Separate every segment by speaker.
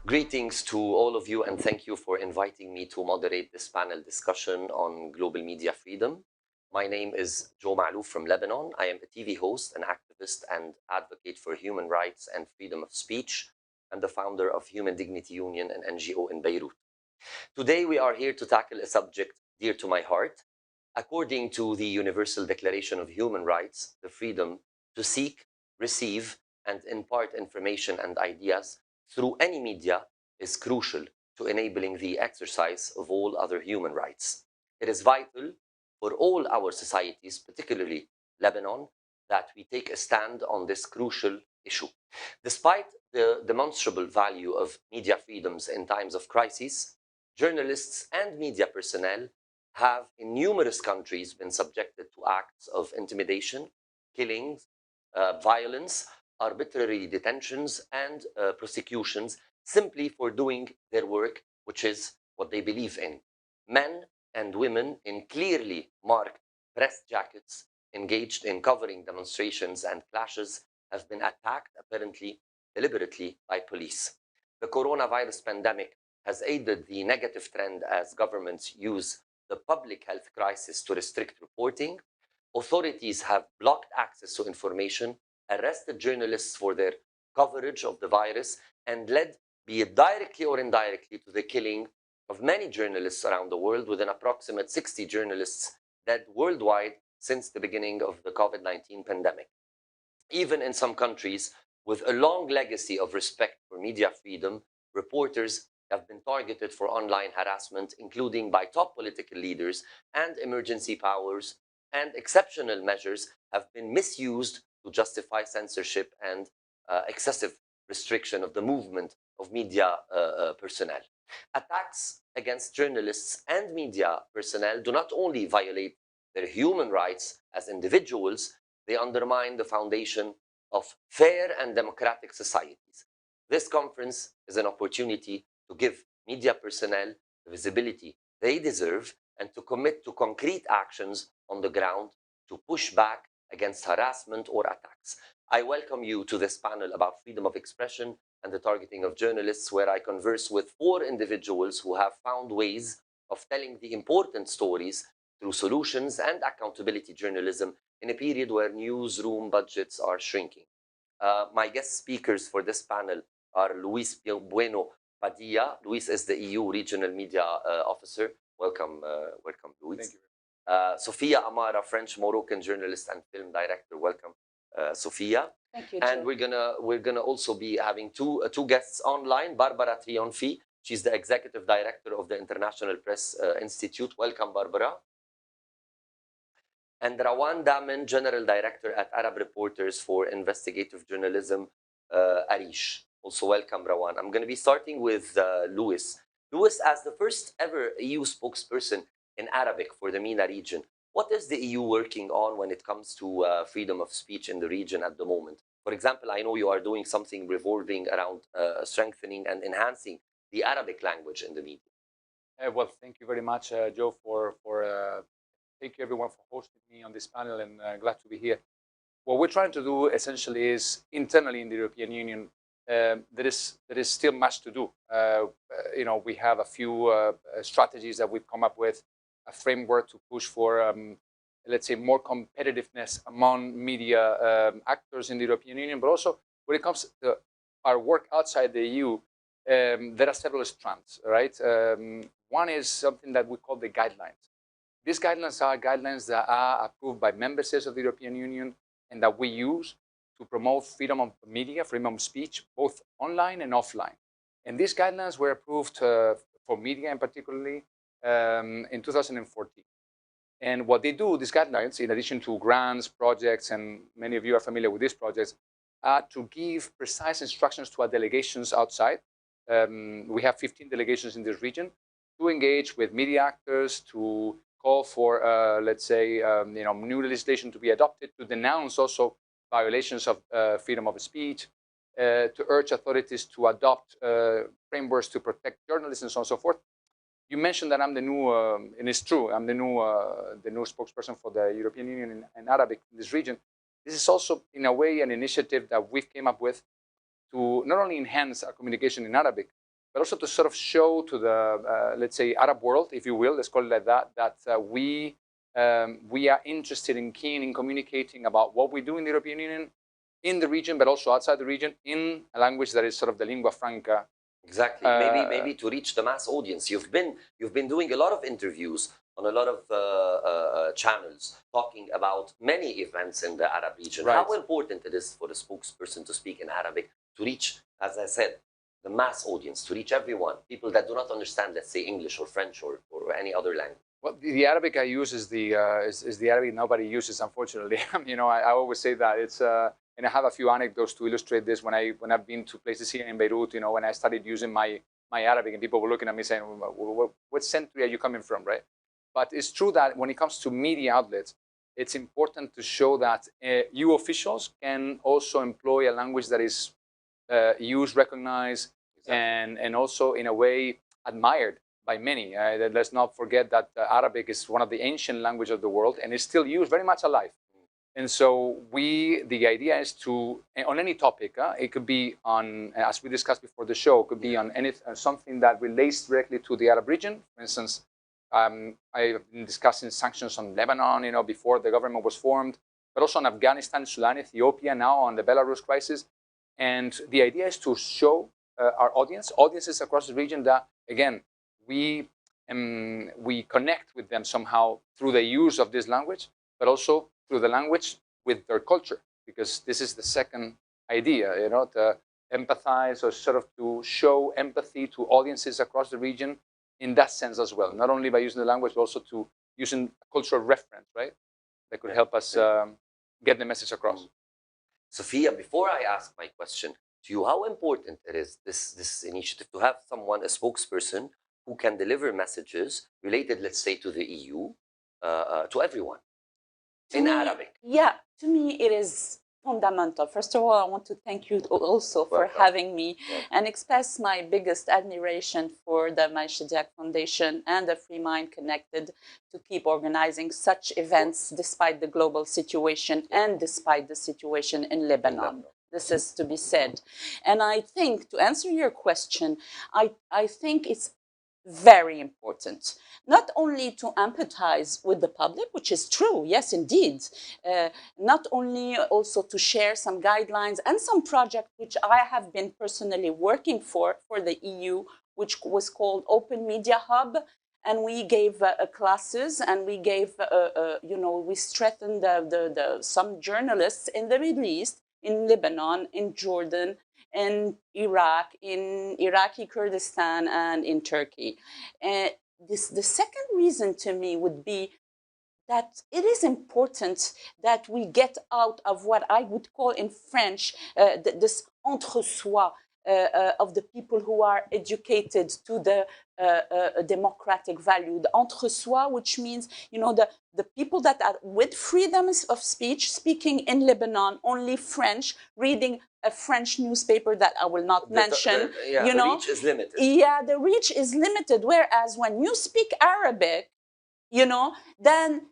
Speaker 1: Greetings to all of you, and thank you for inviting me to moderate this panel discussion on global media freedom. My name is Joe Malouf from Lebanon. I am a TV host, an activist, and advocate for human rights and freedom of speech, and the founder of Human Dignity Union, an NGO in Beirut. Today, we are here to tackle a subject dear to my heart. According to the Universal Declaration of Human Rights, the freedom to seek, receive, and impart information and ideas through any media is crucial to enabling the exercise of all other human rights. It is vital for all our societies, particularly Lebanon, that we take a stand on this crucial issue. Despite the demonstrable value of media freedoms in times of crisis, journalists and media personnel have in numerous countries been subjected to acts of intimidation, killings, violence, arbitrary detentions, and prosecutions simply for doing their work, which is what they believe in. Men and women in clearly marked press jackets engaged in covering demonstrations and clashes have been attacked, apparently deliberately, by police. The coronavirus pandemic has aided the negative trend as governments use the public health crisis to restrict reporting. Authorities have blocked access to information, arrested journalists for their coverage of the virus, and led, be it directly or indirectly, to the killing of many journalists around the world, with an approximate 60 journalists dead worldwide since the beginning of the COVID-19 pandemic. Even in some countries with a long legacy of respect for media freedom, reporters have been targeted for online harassment, including by top political leaders, and emergency powers and exceptional measures have been misused to justify censorship and excessive restriction of the movement of media personnel. Attacks against journalists and media personnel do not only violate their human rights as individuals, they undermine the foundation of fair and democratic societies. This conference is an opportunity to give media personnel the visibility they deserve and to commit to concrete actions on the ground to push back against harassment or attacks. I welcome you to this panel about freedom of expression and the targeting of journalists, where I converse with 4 individuals who have found ways of telling the important stories through solutions and accountability journalism in a period where newsroom budgets are shrinking. My guest speakers for this panel are Luis Bueno Padilla. Luis is the EU Regional Media Officer. Welcome, Luis.
Speaker 2: Thank you.
Speaker 1: Sofia Amara, French-Moroccan journalist and film director. Welcome, Sofia.
Speaker 3: Thank you,
Speaker 1: and
Speaker 3: Joe.
Speaker 1: we're gonna also be having two guests online. Barbara Trionfi, she's the executive director of the International Press Institute. Welcome, Barbara. And Rawan Damen, General Director at Arab Reporters for Investigative Journalism, Arish. Also welcome, Rawan. I'm going to be starting with Louis. Louis, as the first ever EU spokesperson in Arabic for the MENA region, what is the EU working on when it comes to freedom of speech in the region at the moment? For example, I know you are doing something revolving around strengthening and enhancing the Arabic language in the media.
Speaker 2: Well, thank you very much, Joe, thank you everyone for hosting me on this panel, and glad to be here. What we're trying to do essentially is internally in the European Union, there is still much to do. We have a few strategies that we've come up with, a framework to push for, let's say, more competitiveness among media actors in the European Union, but also when it comes to our work outside the EU, there are several strands, right? One is something that we call the guidelines. These guidelines are guidelines that are approved by member states of the European Union and that we use to promote freedom of media, freedom of speech, both online and offline. And these guidelines were approved for media in particularly in 2014. And what they do, these guidelines, in addition to grants, projects, and many of you are familiar with these projects, are to give precise instructions to our delegations outside. We have 15 delegations in this region to engage with media actors, to call for, let's say, new legislation to be adopted, to denounce also violations of freedom of speech, to urge authorities to adopt frameworks to protect journalists and so on and so forth. You mentioned that I'm the new, and it's true, I'm the new spokesperson for the European Union in Arabic in this region. this is also, in a way, an initiative that we've came up with to not only enhance our communication in Arabic, but also to sort of show to the, let's say, Arab world, if you will, let's call it like that, that we are interested and keen in communicating about what we do in the European Union, in the region, but also outside the region, in a language that is sort of the lingua franca.
Speaker 1: Exactly. Maybe to reach the mass audience. You've been doing a lot of interviews on a lot of channels talking about many events in the Arab region.
Speaker 2: Right.
Speaker 1: How important it is for the spokesperson to speak in Arabic to reach, as I said, the mass audience, to reach everyone, people that do not understand, let's say, English or French or any other language.
Speaker 2: Well, the Arabic I use is the Arabic nobody uses, unfortunately. I always say that it's. And I have a few anecdotes to illustrate this. When I've been to places here in Beirut, when I started using my Arabic, and people were looking at me saying, "What century are you coming from?" Right? But it's true that when it comes to media outlets, it's important to show that you officials can also employ a language that is used, recognized, exactly. and also in a way admired by many. Let's not forget that Arabic is one of the ancient languages of the world and is still used, very much alive. And so the idea is to, on any topic, it could be on, as we discussed before the show, it could be on something that relates directly to the Arab region. For instance, I've been discussing sanctions on Lebanon, before the government was formed, but also on Afghanistan, Sudan, Ethiopia, now on the Belarus crisis. And the idea is to show our audiences across the region that, again, we connect with them somehow through the use of this language, but also through the language with their culture, because this is the second idea, to empathize or sort of to show empathy to audiences across the region in that sense as well, not only by using the language, but also to using cultural reference, right? That could help us get the message across.
Speaker 1: Sophia, before I ask my question to you, how important it is, this initiative, to have someone, a spokesperson, who can deliver messages related, let's say, to the EU, to everyone in Arabic?
Speaker 3: Yeah, to me it is fundamental. First of all, I want to thank you also for having me and express my biggest admiration for the Chidiac Foundation and the Free Mind Connected to keep organizing such events despite the global situation and despite the situation in Lebanon. This is to be said. And I think, to answer your question, I think it's very important, not only to empathize with the public, which is true, yes, indeed, not only also to share some guidelines and some project which I have been personally working for the EU, which was called Open Media Hub. And we gave classes, and we gave, we strengthened some journalists in the Middle East, in Lebanon, in Jordan, in Iraq, in Iraqi Kurdistan, and in Turkey. The second reason to me would be that it is important that we get out of what I would call in French this entre-soi of the people who are educated to the democratic value, the entre-soi, which means, the people that are with freedom of speech, speaking in Lebanon only French, reading a French newspaper that I will not mention.
Speaker 1: The reach is limited.
Speaker 3: Yeah, the reach is limited. Whereas when you speak Arabic, then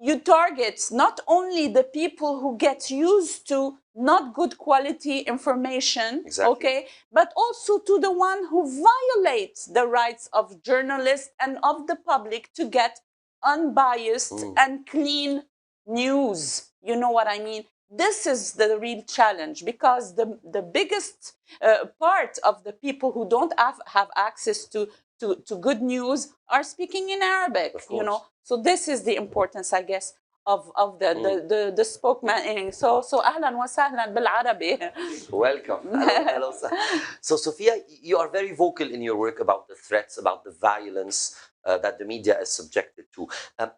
Speaker 3: you target not only the people who get used to not good quality information, okay, but also to the one who violates the rights of journalists and of the public to get unbiased and clean news. You know what I mean? This is the real challenge, because the biggest part of the people who don't have access to good news are speaking in Arabic, So this is the importance, I guess, of the spokesman. So أهلا وسهلا بالعربي.
Speaker 1: Welcome. Hello. So Sophia, you are very vocal in your work about the threats, about the violence that the media is subjected to.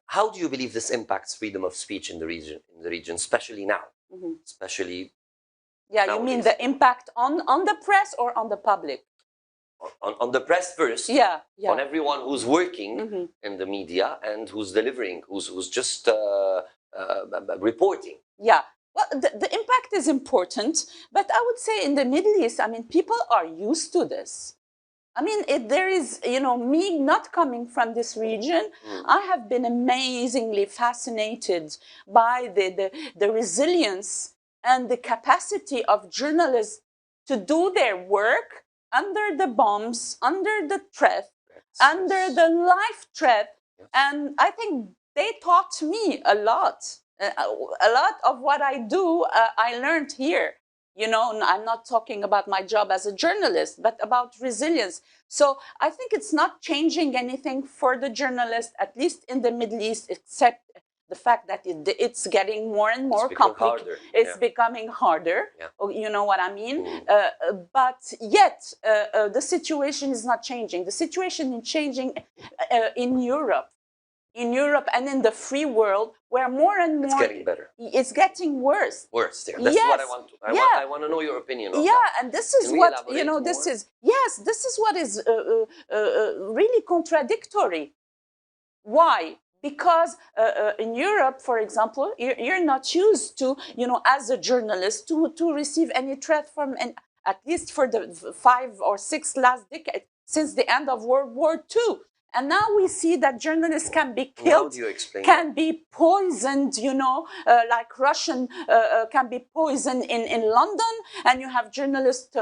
Speaker 1: How do you believe this impacts freedom of speech in the region, especially now? Especially.
Speaker 3: Yeah, nowadays. You mean the impact on the press or on the public?
Speaker 1: On the press first,
Speaker 3: yeah.
Speaker 1: On everyone who's working in the media and who's delivering, who's just reporting.
Speaker 3: Yeah, well, the impact is important, but I would say in the Middle East, people are used to this. I mean, there is, me not coming from this region, I have been amazingly fascinated by the resilience and the capacity of journalists to do their work under the bombs, under the threat, under the life threat. And I think they taught me a lot. A lot of what I do, I learned here. I'm not talking about my job as a journalist, but about resilience. So I think it's not changing anything for the journalist, at least in the Middle East, except the fact that it's getting more and more complicated. It's becoming harder. You know what I mean? But yet, the situation is not changing. The situation is changing in Europe. In Europe and in the free world, where more and more...
Speaker 1: It's getting better.
Speaker 3: It's getting worse.
Speaker 1: Worse, there. That's what I want to... I want to know your opinion on that.
Speaker 3: And this is what, this is... Yes, this is what is really contradictory. Why? Because in Europe, for example, you're not used to, as a journalist, to receive any threat from... at least for the 5 or 6 last decades, since the end of World War II. And now we see that journalists can be killed, can be poisoned, like Russian can be poisoned in London, and you have journalists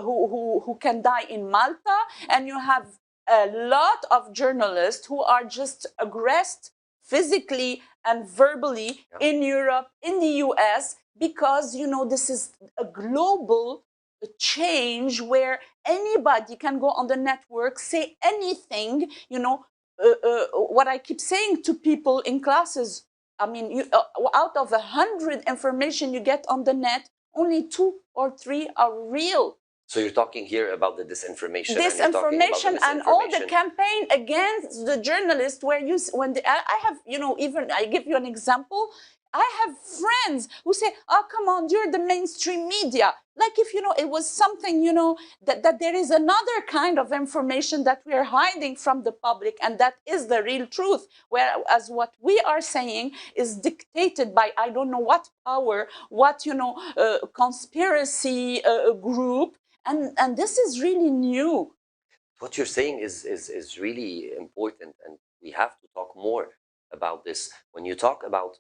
Speaker 3: who can die in Malta, and you have a lot of journalists who are just aggressed physically and verbally in Europe, in the US, because, this is a global change where anybody can go on the network, say anything. What I keep saying to people in classes, I mean, out of 100 information you get on the net, only 2 or 3 are real.
Speaker 1: So you're talking here about the disinformation.
Speaker 3: Disinformation and all the campaign against the journalists, where I have, even I give you an example. I have friends who say, oh, come on, you're the mainstream media. Like if, it was something, that there is another kind of information that we are hiding from the public, and that is the real truth. Whereas what we are saying is dictated by, I don't know what power, what, conspiracy group. And this is really new.
Speaker 1: What you're saying is really important, and we have to talk more about this. When you talk about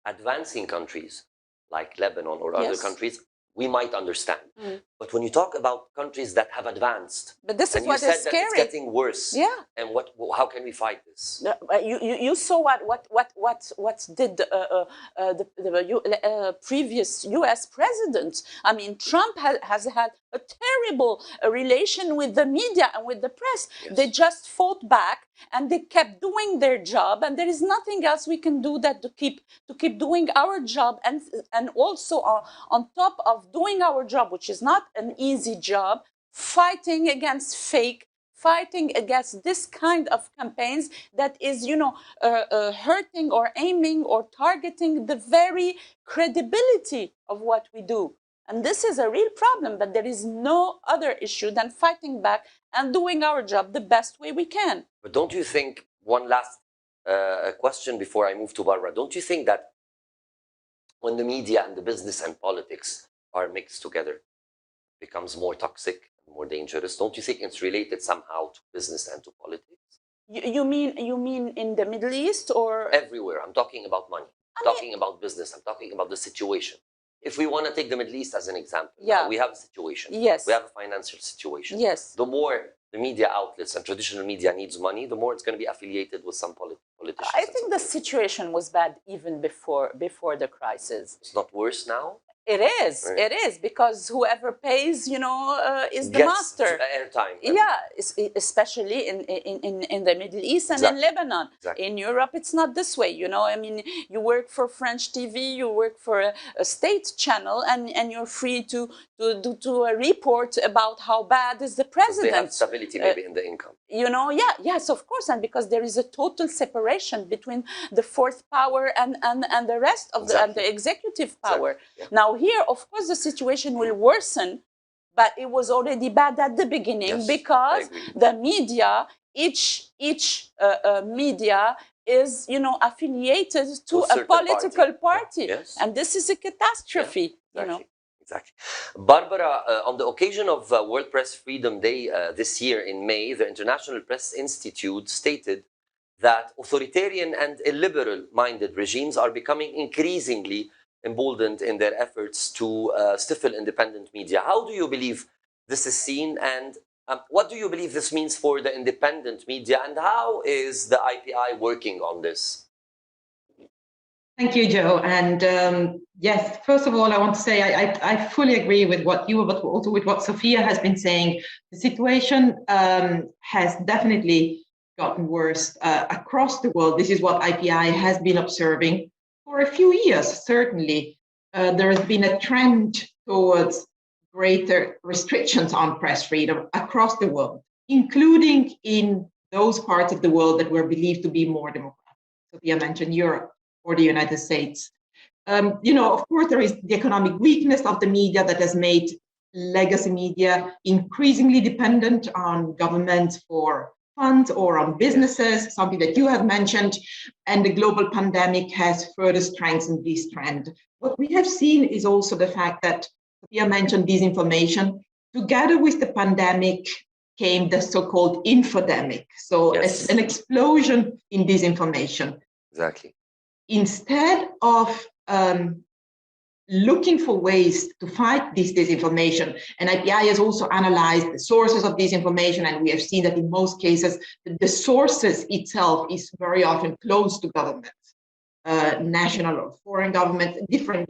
Speaker 1: advancing countries like Lebanon or other countries, we might understand. But when you talk about countries that have advanced,
Speaker 3: but this is what is scary.
Speaker 1: It's getting worse. And how can we fight this?
Speaker 3: You saw what did the previous U.S. president. I mean, Trump has had a terrible relation with the media and with the press. They just fought back, and they kept doing their job, and there is nothing else we can do that to keep doing our job, and also on top of doing our job, which is not an easy job, fighting against fake, fighting against this kind of campaigns that is, hurting or aiming or targeting the very credibility of what we do. And this is a real problem, but there is no other issue than fighting back and doing our job the best way we can.
Speaker 1: But don't you think, one last question before I move to Barbara, don't you think that when the media and the business and politics are mixed together, it becomes more toxic and more dangerous? Don't you think it's related somehow to business and to politics?
Speaker 3: You mean in the Middle East or?
Speaker 1: Everywhere. I'm talking about money. I'm talking about business. I'm talking about the situation. If we want to take the Middle East as an example, we have a situation.
Speaker 3: Yes.
Speaker 1: We have a financial situation.
Speaker 3: Yes.
Speaker 1: The more the media outlets and traditional media needs money, the more it's going to be affiliated with some politicians.
Speaker 3: I think the situation was bad even before the crisis.
Speaker 1: It's not worse now?
Speaker 3: It is. Right. It is, because whoever pays, is the master.
Speaker 1: Airtime.
Speaker 3: Yeah, especially in the Middle East and in Lebanon.
Speaker 1: Exactly.
Speaker 3: In Europe, it's not this way. I mean, you work for French TV, you work for a state channel, and you're free to do a report about how bad is the president.
Speaker 1: They have stability maybe in the income.
Speaker 3: Yes, of course, and because there is a total separation between the fourth power and the rest of the executive power. Now here, of course, the situation will worsen, but it was already bad at the beginning, because the media, each media is, affiliated to a political party.
Speaker 1: Yes.
Speaker 3: And this is a catastrophe,
Speaker 1: Exactly. Exactly. Barbara, on the occasion of World Press Freedom Day this year in May, the International Press Institute stated that authoritarian and illiberal-minded regimes are becoming increasingly emboldened in their efforts to stifle independent media. How do you believe this is seen, and what do you believe this means for the independent media, and how is the IPI working on this?
Speaker 4: Thank you, Joe. And yes, first of all, I want to say I fully agree with what you, but also with what Sophia has been saying. The situation has definitely gotten worse across the world. This is what IPI has been observing for a few years, certainly. There has been a trend towards greater restrictions on press freedom across the world, including in those parts of the world that were believed to be more democratic. Sophia mentioned Europe or the United States. Of course, there is the economic weakness of the media that has made legacy media increasingly dependent on governments for funds or on businesses, something that you have mentioned, and the global pandemic has further strengthened this trend. What we have seen is also the fact that Sophia mentioned disinformation. Together with the pandemic came the so-called infodemic, so
Speaker 1: Yes.
Speaker 4: an explosion in disinformation.
Speaker 1: Exactly.
Speaker 4: Instead of looking for ways to fight this disinformation, and IPI has also analyzed the sources of disinformation, and we have seen that in most cases, the sources itself is very often close to governments, national or foreign governments, different,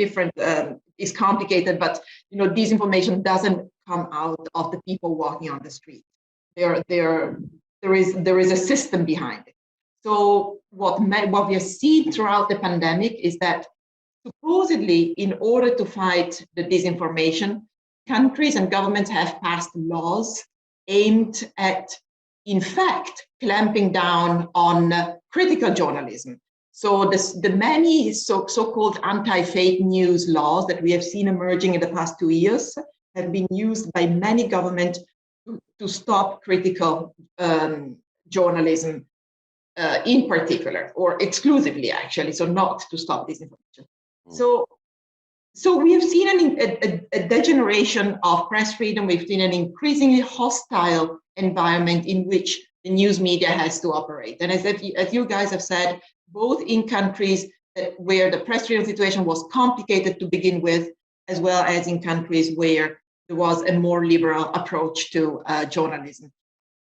Speaker 4: is complicated, but disinformation doesn't come out of the people walking on the street. There is a system behind it. So what we have seen throughout the pandemic is that supposedly, in order to fight the disinformation, countries and governments have passed laws aimed at, in fact, clamping down on critical journalism. So the many so-called anti-fake news laws that we have seen emerging in the past 2 years have been used by many governments to stop critical journalism in particular, or exclusively actually, so not to stop disinformation. So we have seen a degeneration of press freedom. We've seen an increasingly hostile environment in which the news media has to operate. And as you guys have said, both in countries where the press freedom situation was complicated to begin with, as well as in countries where there was a more liberal approach to journalism.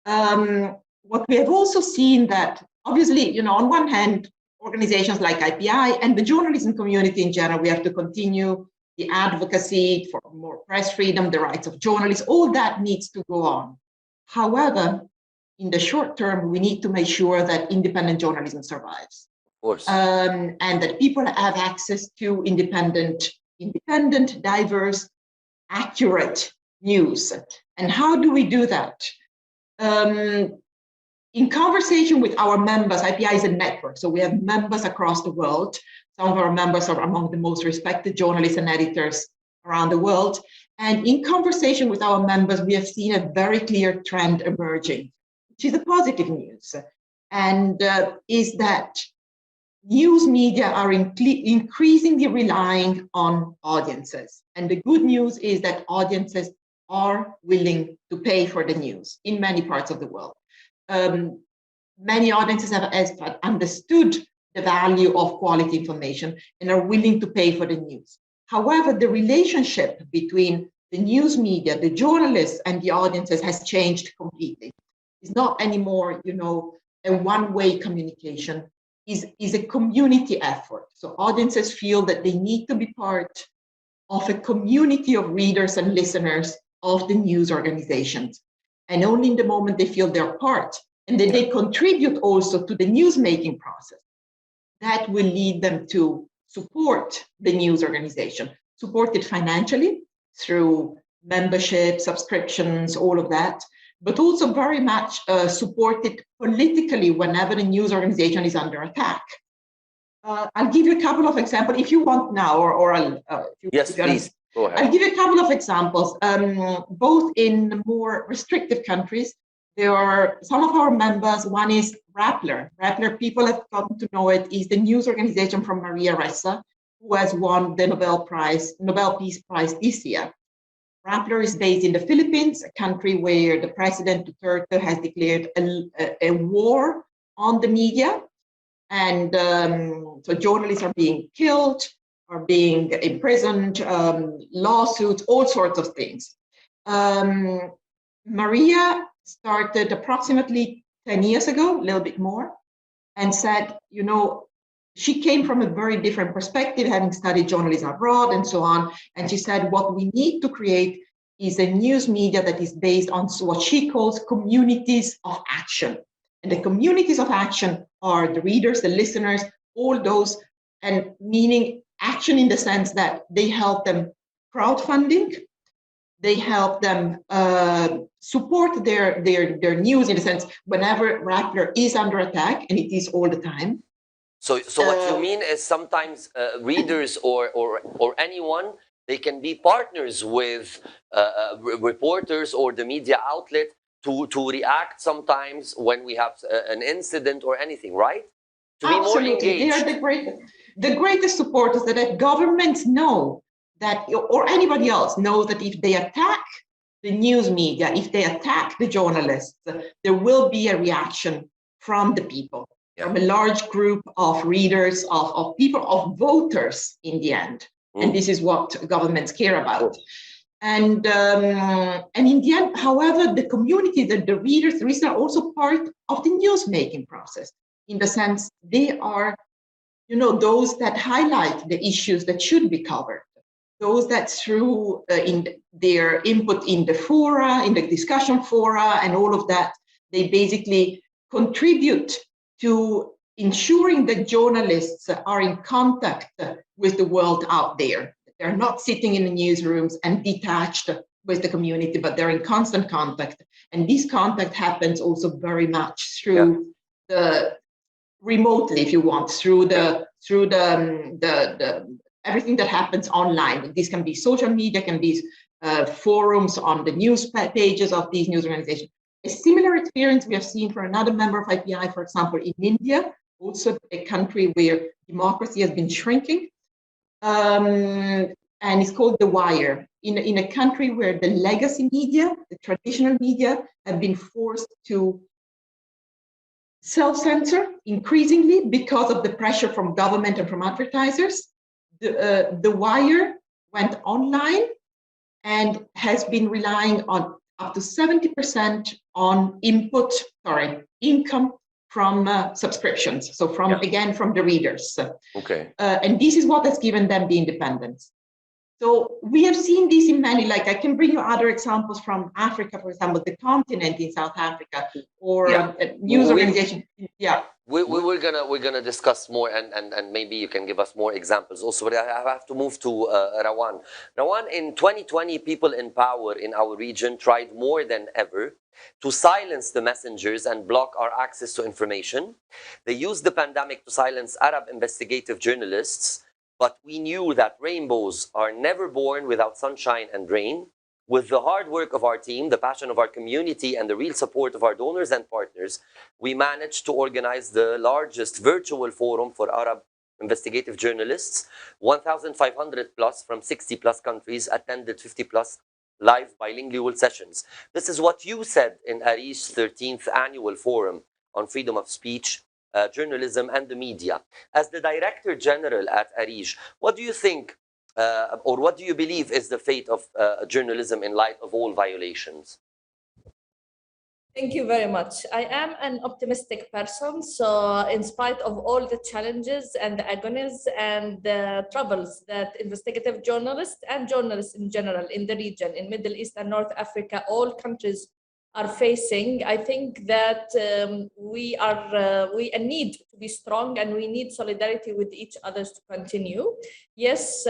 Speaker 4: What we have also seen that, obviously, on one hand, organizations like IPI and the journalism community in general, we have to continue the advocacy for more press freedom, the rights of journalists, all that needs to go on. However, in the short term, we need to make sure that independent journalism survives.
Speaker 1: Of course.
Speaker 4: And that people have access to independent, diverse, accurate news. And how do we do that? In conversation with our members, IPI is a network, so we have members across the world. Some of our members are among the most respected journalists and editors around the world. And in conversation with our members, we have seen a very clear trend emerging, which is a positive news, and is that news media are increasingly relying on audiences. And the good news is that audiences are willing to pay for the news in many parts of the world. Many audiences have understood the value of quality information and are willing to pay for the news. However, the relationship between the news media, the journalists, and the audiences has changed completely. It's not anymore, a one-way communication. Is a community effort. So audiences feel that they need to be part of a community of readers and listeners of the news organizations. And only in the moment they feel they're part and that they contribute also to the news-making process, that will lead them to support the news organization, support it financially through membership, subscriptions, all of that, but also very much support it politically whenever the news organization is under attack. I'll give you a couple of examples if you want now, or
Speaker 1: yes, please. Go ahead.
Speaker 4: I'll give you a couple of examples. Both in more restrictive countries, there are some of our members. One is Rappler. Rappler, people have gotten to know it, is the news organization from Maria Ressa, who has won the Nobel Peace Prize this year. Rappler is based in the Philippines, a country where the President Duterte has declared a war on the media. And so journalists are being killed, are being imprisoned, lawsuits, all sorts of things. Maria started approximately 10 years ago, a little bit more, and said, you know, she came from a very different perspective, having studied journalism abroad and so on. And she said, what we need to create is a news media that is based on what she calls communities of action. And the communities of action are the readers, the listeners, all those, and meaning action in the sense that they help them crowdfunding, they help them support their news in the sense whenever Rappler is under attack, and it is all the time.
Speaker 1: So what you mean is sometimes readers or anyone, they can be partners with reporters or the media outlet to react sometimes when we have an incident or anything, right? To be
Speaker 4: Absolutely.
Speaker 1: more engaged.
Speaker 4: They are the greatest supporters that governments know that, or anybody else knows that if they attack the news media, if they attack the journalists, there will be a reaction from the people, from a large group of readers, of people, of voters in the end. And this is what governments care about. And in the end, however, the community, the readers, the listeners are also part of the news-making process, in the sense they are, you know, those that highlight the issues that should be covered, those that through in their input in the fora, in the discussion fora and all of that, they basically contribute to ensuring that journalists are in contact with the world out there. They're not sitting in the newsrooms and detached with the community, but they're in constant contact. And this contact happens also very much through the remotely, if you want, through the everything that happens online. This can be social media, can be forums on the news pages of these news organizations. A similar experience we have seen for another member of IPI, for example, in India, also a country where democracy has been shrinking. And it's called The Wire, in a country where the legacy media, the traditional media, have been forced to self-censor increasingly because of the pressure from government and from advertisers. The Wire went online and has been relying on up to 70% on income from subscriptions. So from, again, from the readers.
Speaker 1: Okay.
Speaker 4: And this is what has given them the independence. So we have seen this in many, like I can bring you other examples from Africa, for example, the continent in South Africa, or a news organization.
Speaker 1: We're gonna discuss more, and maybe you can give us more examples also. But I have to move to Rawan. Rawan, in 2020, people in power in our region tried more than ever to silence the messengers and block our access to information. They used the pandemic to silence Arab investigative journalists. But we knew that rainbows are never born without sunshine and rain. With the hard work of our team, the passion of our community, and the real support of our donors and partners, we managed to organize the largest virtual forum for Arab investigative journalists. 1,500 plus from 60 plus countries attended 50 plus live bilingual sessions. This is what you said in Arish's 13th annual forum on freedom of speech, journalism and the media. As the Director General at Arish, what do you think or what do you believe is the fate of journalism in light of all violations?
Speaker 5: Thank you very much. I am an optimistic person. So in spite of all the challenges and the agonies and the troubles that investigative journalists and journalists in general in the region, in Middle East and North Africa, all countries are facing, I think that we need to be strong, and we need solidarity with each other to continue. Yes,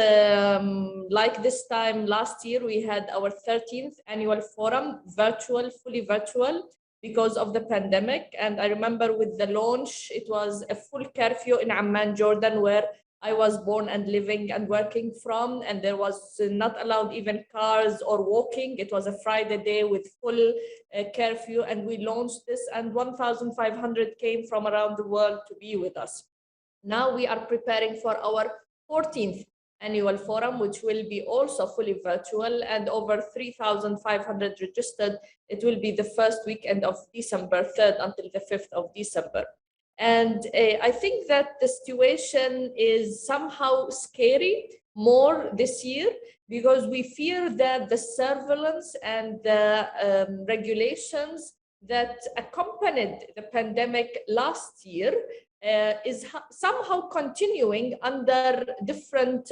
Speaker 5: like this time last year, we had our 13th annual forum, virtual, fully virtual, because of the pandemic. And I remember with the launch, it was a full curfew in Amman, Jordan, where I was born and living and working from, and there was not allowed even cars or walking. It was a Friday day with full curfew, and we launched this, and 1,500 came from around the world to be with us. Now we are preparing for our 14th annual forum, which will be also fully virtual and over 3,500 registered. It will be the first weekend of December 3rd until the 5th of December. And I think that the situation is somehow scary more this year, because we fear that the surveillance and the regulations that accompanied the pandemic last year is somehow continuing under different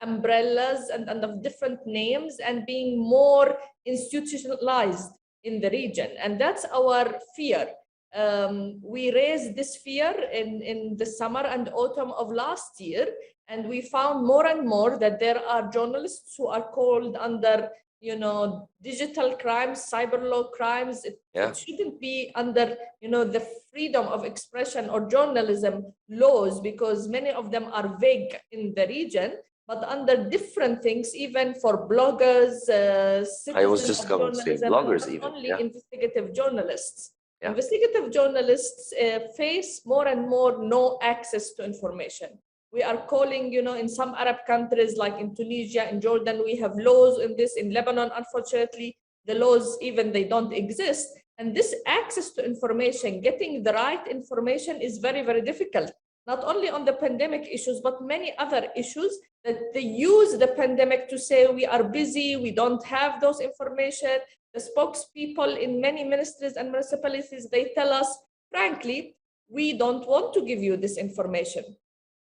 Speaker 5: umbrellas and under different names and being more institutionalized in the region. And that's our fear. We raised this fear in the summer and autumn of last year, and we found more and more that there are journalists who are called under, digital crimes, cyber law crimes. It shouldn't be under, the freedom of expression or journalism laws, because many of them are vague in the region, but under different things, even for bloggers,
Speaker 1: I was just going to say bloggers, even
Speaker 5: only investigative journalists. Yeah. Investigative journalists face more and more no access to information. We are calling, in some Arab countries like in Tunisia, in Jordan, we have laws in this. In Lebanon, unfortunately, the laws, even they don't exist. And this access to information, getting the right information is very, very difficult, not only on the pandemic issues, but many other issues that they use the pandemic to say we are busy, we don't have those information. The spokespeople in many ministries and municipalities, they tell us, frankly, we don't want to give you this information.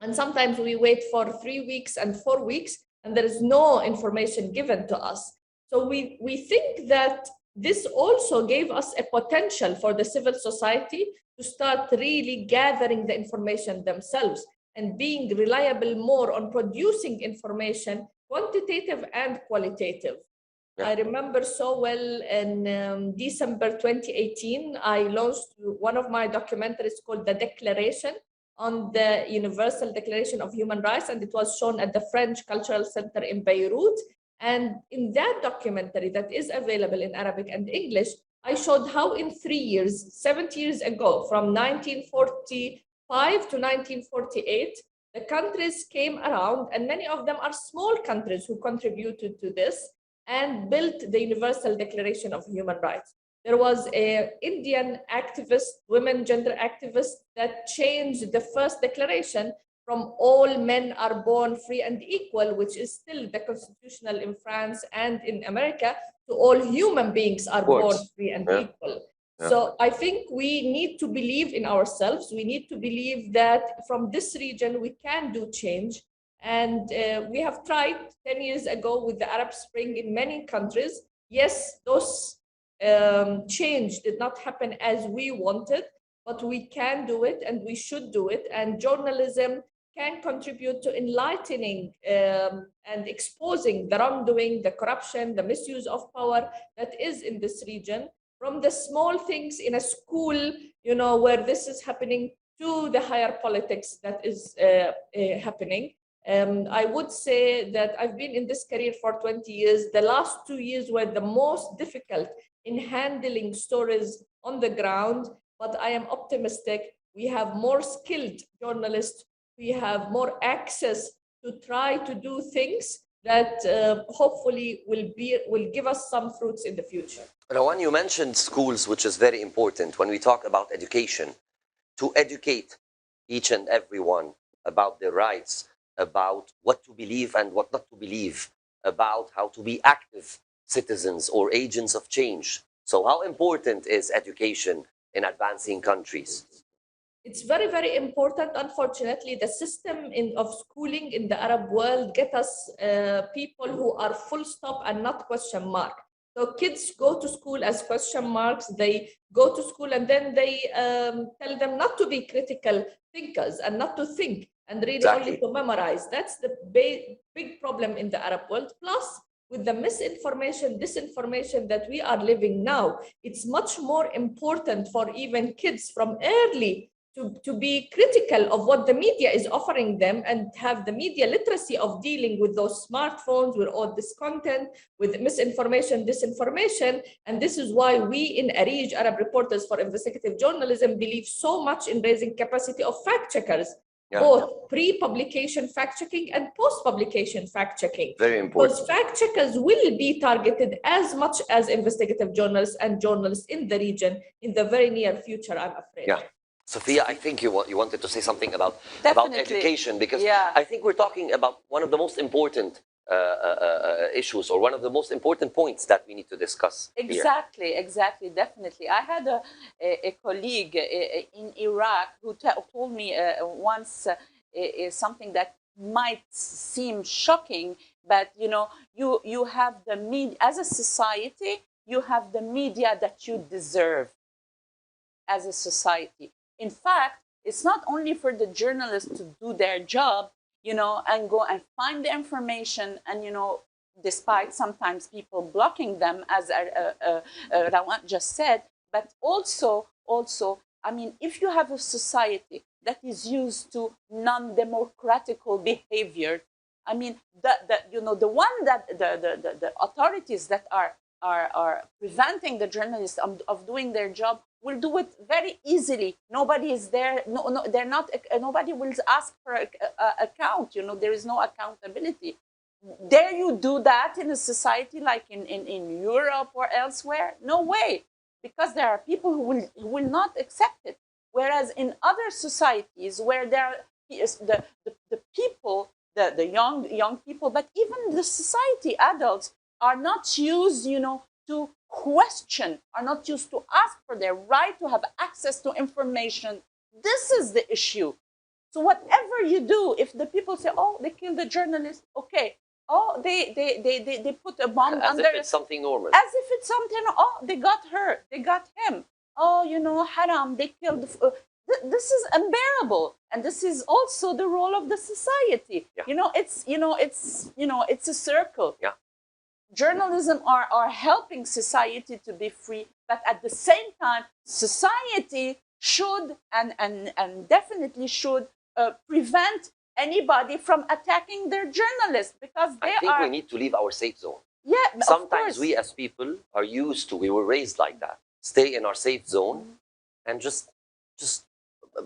Speaker 5: And sometimes we wait for 3 weeks and 4 weeks, and there is no information given to us. So we think that this also gave us a potential for the civil society to start really gathering the information themselves and being reliable more on producing information, quantitative and qualitative. Yeah. I remember so well in December 2018, I launched one of my documentaries called The Declaration on the Universal Declaration of Human Rights, and it was shown at the French Cultural Center in Beirut. And in that documentary that is available in Arabic and English, I showed how in 3 years, 70 years ago, from 1945 to 1948, the countries came around, and many of them are small countries who contributed to this and built the Universal Declaration of Human Rights. There was an Indian activist, women gender activist, that changed the first declaration from all men are born free and equal, which is still the constitutional in France and in America, to all human beings are born free and equal. Yeah. So I think we need to believe in ourselves. We need to believe that from this region, we can do change. And we have tried 10 years ago with the Arab Spring in many countries. Yes, those change did not happen as we wanted, but we can do it and we should do it. And journalism can contribute to enlightening and exposing the wrongdoing, the corruption, the misuse of power that is in this region, from the small things in a school, where this is happening, to the higher politics that is happening. I would say that I've been in this career for 20 years. The last 2 years were the most difficult in handling stories on the ground, but I am optimistic. We have more skilled journalists. We have more access to try to do things that hopefully will give us some fruits in the future.
Speaker 1: Rawan, you mentioned schools, which is very important when we talk about education, to educate each and everyone about their rights, about what to believe and what not to believe, about how to be active citizens or agents of change. So how important is education in advancing countries?
Speaker 5: It's very, very important. Unfortunately, the system of schooling in the Arab world get us people who are full stop and not question mark. So kids go to school as question marks. They go to school and then they tell them not to be critical thinkers and not to think and really only to memorize. That's the big problem in the Arab world. Plus, with the misinformation, disinformation that we are living now, it's much more important for even kids from early to be critical of what the media is offering them and have the media literacy of dealing with those smartphones, with all this content, with misinformation, disinformation. And this is why we in Arij, Arab Reporters for Investigative Journalism, believe so much in raising capacity of fact checkers. both pre-publication fact-checking and post-publication fact-checking.
Speaker 1: Very important.
Speaker 5: Because fact-checkers will be targeted as much as investigative journalists and journalists in the region in the very near future, I'm afraid.
Speaker 1: Yeah. Sophia, I think you wanted to say something about education, because I think we're talking about one of the most important issues, or one of the most important points that we need to discuss.
Speaker 3: Exactly, definitely. I had a colleague in Iraq who told me once something that might seem shocking, but you have the media as a society. You have the media that you deserve as a society. In fact, it's not only for the journalists to do their job, and go and find the information, and despite sometimes people blocking them, as Rawat just said, but also, I mean, if you have a society that is used to non-democratical behavior, I mean, the one that the authorities that are preventing the journalists of doing their job will do it very easily. Nobody is there. No, they're not. Nobody will ask for account. There is no accountability. Dare you do that in a society like in Europe or elsewhere? No way, because there are people who will not accept it. Whereas in other societies where there is the people, the young people, but even the society adults are not used, to question, are not used to ask for their right to have access to information. This is the issue. So whatever you do, if the people say, "Oh, they killed a journalist," okay. Oh, they put a bomb
Speaker 1: as
Speaker 3: under.
Speaker 1: As if it's something normal.
Speaker 3: As if it's something. Oh, they got her. They got him. Oh, haram. They killed. This is unbearable, and this is also the role of the society.
Speaker 1: Yeah.
Speaker 3: It's a circle.
Speaker 1: Yeah.
Speaker 3: Journalism are helping society to be free, but at the same time, society should and definitely should prevent anybody from attacking their journalists, because
Speaker 1: I think we need to leave our safe zone.
Speaker 3: Yeah,
Speaker 1: sometimes we as people are used to, we were raised like that, stay in our safe zone and just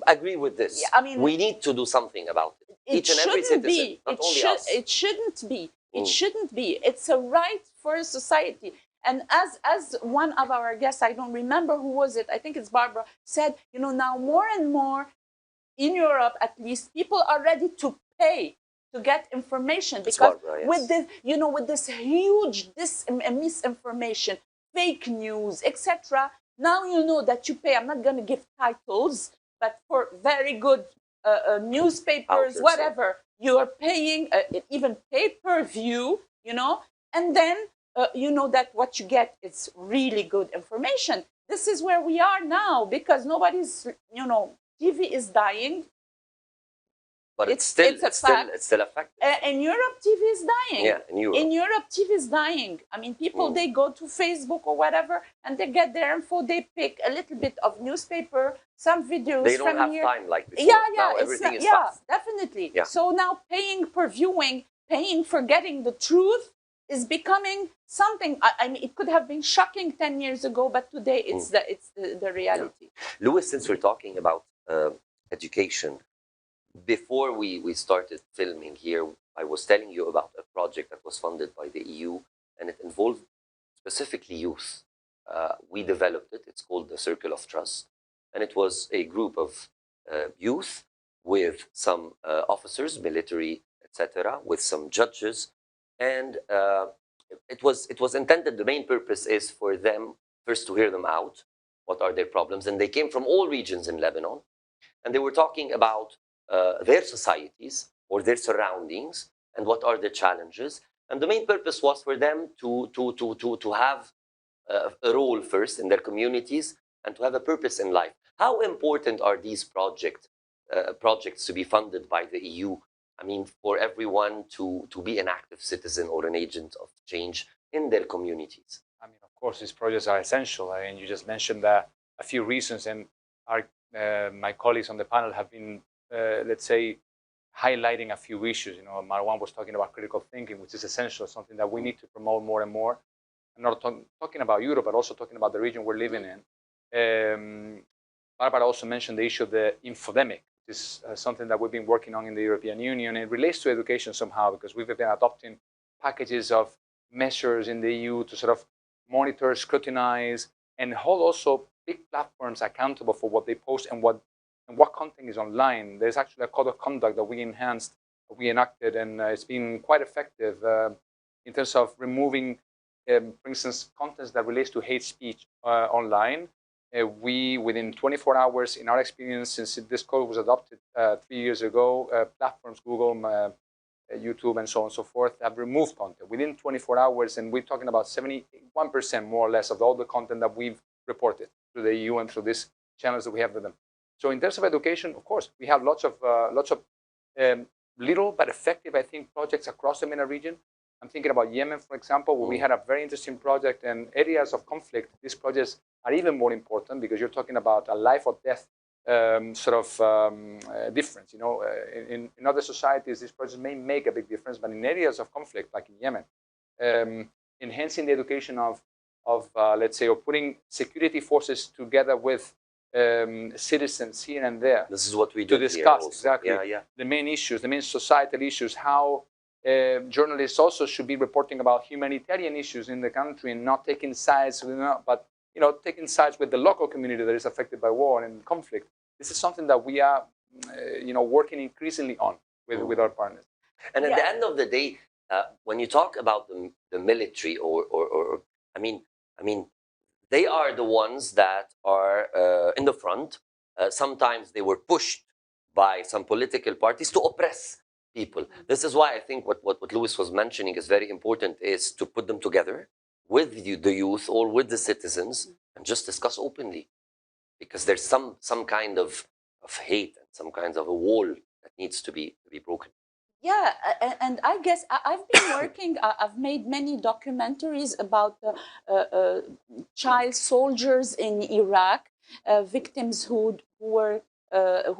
Speaker 1: agree with this.
Speaker 3: Yeah, I mean,
Speaker 1: we need to do something about it. Each and every citizen, not only us.
Speaker 3: It shouldn't be. It shouldn't be. It's a right for society. And as one of our guests, I don't remember who was it, I think it's Barbara, said, now more and more in Europe, at least, people are ready to pay to get information, because
Speaker 1: Barbara, yes.
Speaker 3: with this, with this huge misinformation, fake news, etc. Now you know that you pay. I'm not going to give titles, but for very good newspapers, whatever, you are paying, even pay-per-view, and then you know that what you get is really good information. This is where we are now, because nobody's, TV is dying.
Speaker 1: But it's still a fact.
Speaker 3: In Europe, TV is dying.
Speaker 1: Yeah, in Europe.
Speaker 3: In Europe, TV is dying. I mean, people, they go to Facebook or whatever, and they get their info. They pick a little bit of newspaper, some videos.
Speaker 1: They don't have time like before.
Speaker 3: Yeah,
Speaker 1: now everything is fast.
Speaker 3: Definitely.
Speaker 1: Yeah.
Speaker 3: So now paying per viewing, paying for getting the truth is becoming something. I mean, it could have been shocking 10 years ago, but today it's the reality.
Speaker 1: Yeah. Louis, since we're talking about education, before we started filming here, I was telling you about a project that was funded by the EU, and it involved specifically youth. We developed it. It's called the Circle of Trust. And it was a group of youth with some officers, military, etc., with some judges. And it was intended, the main purpose is for them first to hear them out, what are their problems. And they came from all regions in Lebanon. And they were talking about their societies or their surroundings and what are the challenges. And the main purpose was for them to have a role first in their communities and to have a purpose in life. How important are these projects to be funded by the EU? I mean, for everyone to be an active citizen or an agent of change in their communities.
Speaker 2: I mean, of course, these projects are essential. I mean, you just mentioned a few reasons, and my colleagues on the panel have been, let's say, highlighting a few issues. Marwan was talking about critical thinking, which is essential, something that we need to promote more and more. I'm not talking about Europe, but also talking about the region we're living in. Barbara also mentioned the issue of the infodemic, is something that we've been working on in the European Union. It relates to education somehow, because we've been adopting packages of measures in the EU to sort of monitor, scrutinize, and hold also big platforms accountable for what they post and what content is online. There's actually a code of conduct that we enhanced, we enacted, and it's been quite effective in terms of removing, for instance, content that relates to hate speech online. We, within 24 hours, in our experience, since this code was adopted 3 years ago, platforms, Google, YouTube, and so on and so forth, have removed content within 24 hours. And we're talking about 71% more or less of all the content that we've reported through the EU and through these channels that we have with them. So in terms of education, of course, we have lots of little but effective, I think, projects across the MENA region. I'm thinking about Yemen, for example, where we had a very interesting project, and areas of conflict. These projects are even more important because you're talking about a life or death difference. You know, in other societies, these projects may make a big difference, but in areas of conflict, like in Yemen, enhancing the education of let's say, or putting security forces together with citizens here and there.
Speaker 1: This is what we do
Speaker 2: to discuss
Speaker 1: exactly
Speaker 2: the main issues, the main societal issues, how journalists also should be reporting about humanitarian issues in the country and not taking sides, but taking sides with the local community that is affected by war and conflict. This is something that we are, working increasingly on with our partners.
Speaker 1: And at the end of the day, when you talk about the military, or I mean, they are the ones that are in the front. Sometimes they were pushed by some political parties to oppress people. This is why I think what Louis was mentioning is very important, is to put them together with the youth or with the citizens and just discuss openly, because there's some kind of hate and some kinds of a wall that needs to be broken.
Speaker 3: Yeah, and I guess I've been working, I've made many documentaries about child soldiers in Iraq, victims who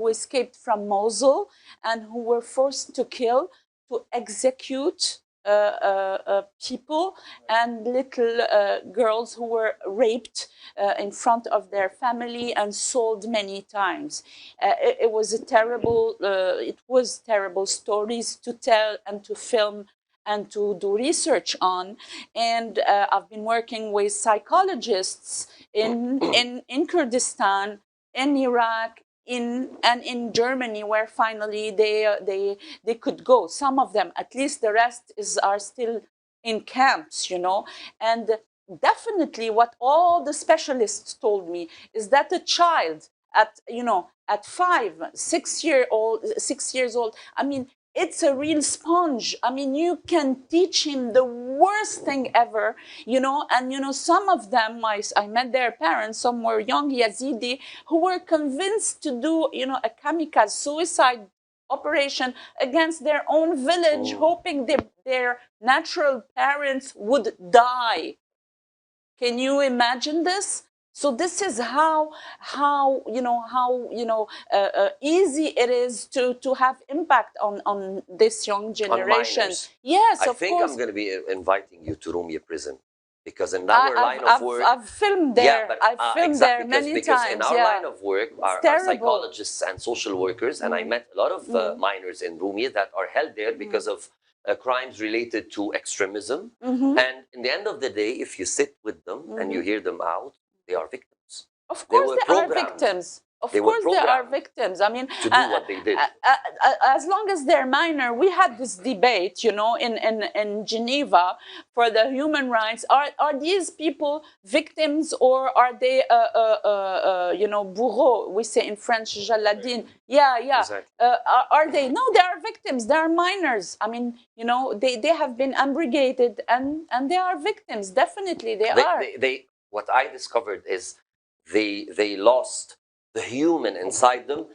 Speaker 3: escaped from Mosul and who were forced to execute people, and little girls who were raped in front of their family and sold many times. It was terrible stories to tell and to film and to do research on. And I've been working with psychologists in Kurdistan, in Iraq, in Germany, where finally they could go. Some of them, at least. The rest are still in camps, And definitely, what all the specialists told me is that a child at 5, 6 years old, I mean, it's a real sponge. I mean, you can teach him the worst thing ever, and some of them, I met their parents, some were young Yazidi who were convinced to do, a kamikaze suicide operation against their own village, hoping their natural parents would die. Can you imagine this? So this is how easy it is to have impact on this young generation. Yes,
Speaker 1: of course. I'm going to be inviting you to Rumia prison, because in our line of work,
Speaker 3: I've filmed there. I've filmed there many times.
Speaker 1: In our line of work, our psychologists and social workers, and I met a lot of minors in Rumia that are held there because of crimes related to extremism. And in the end of the day, if you sit with them and you hear them out, they are victims.
Speaker 3: Of course, they are victims. Of course, they are victims. I mean,
Speaker 1: to do what they did.
Speaker 3: As long as they're minor, we had this debate, in Geneva for the human rights. Are these people victims, or are they, bourreaux? We say in French, jaladine. Yeah.
Speaker 1: Exactly.
Speaker 3: Are they? No, they are victims. They are minors. I mean, they have been abrogated, and they are victims. Definitely, they are.
Speaker 1: What I discovered is they lost the human inside them,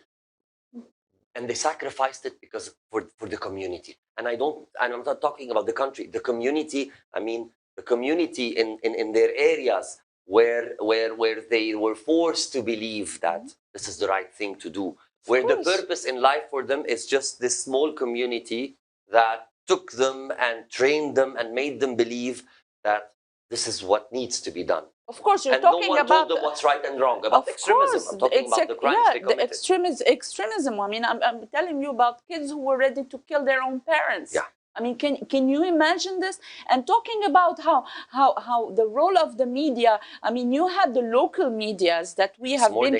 Speaker 1: and they sacrificed it because for the community. And I'm not talking about the country, the community. I mean, the community in their areas where they were forced to believe that this is the right thing to do, where the purpose in life for them is just this small community that took them and trained them and made them believe that this is what needs to be done.
Speaker 3: Of course, you're
Speaker 1: and
Speaker 3: talking
Speaker 1: no one
Speaker 3: about
Speaker 1: told them what's right and wrong about extremism. I'm talking about the crimes they committed.
Speaker 3: Extremism. I mean, I'm telling you about kids who were ready to kill their own parents.
Speaker 1: Yeah.
Speaker 3: I mean, can you imagine this? And talking about how the role of the media. I mean, you had the local medias that we have been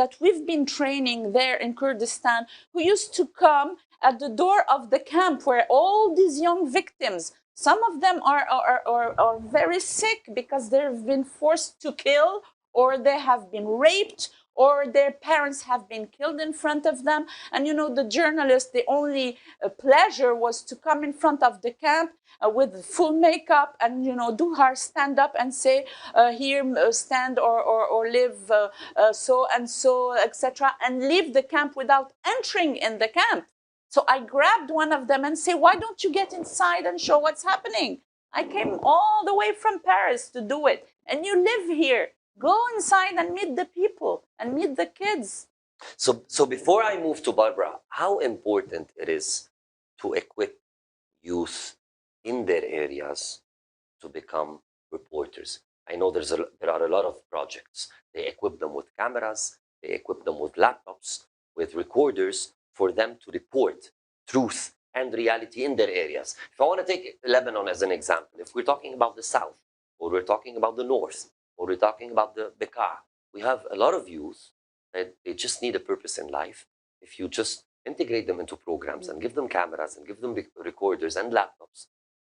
Speaker 3: that we've been training there in Kurdistan, who used to come at the door of the camp where all these young victims. Some of them are very sick because they've been forced to kill, or they have been raped, or their parents have been killed in front of them. And the journalist, the only pleasure was to come in front of the camp with full makeup and do her stand up and say, here stand or live so and so, etc., and leave the camp without entering in the camp. So I grabbed one of them and say, why don't you get inside and show what's happening? I came all the way from Paris to do it. And you live here. Go inside and meet the people and meet the kids.
Speaker 1: So before I move to Barbara, how important it is to equip youth in their areas to become reporters? I know there are a lot of projects. They equip them with cameras. They equip them with laptops, with recorders, for them to report truth and reality in their areas. If I want to take Lebanon as an example, if we're talking about the south, or we're talking about the north, or we're talking about the Bekaa, we have a lot of youth that they just need a purpose in life. If you just integrate them into programs and give them cameras and give them recorders and laptops,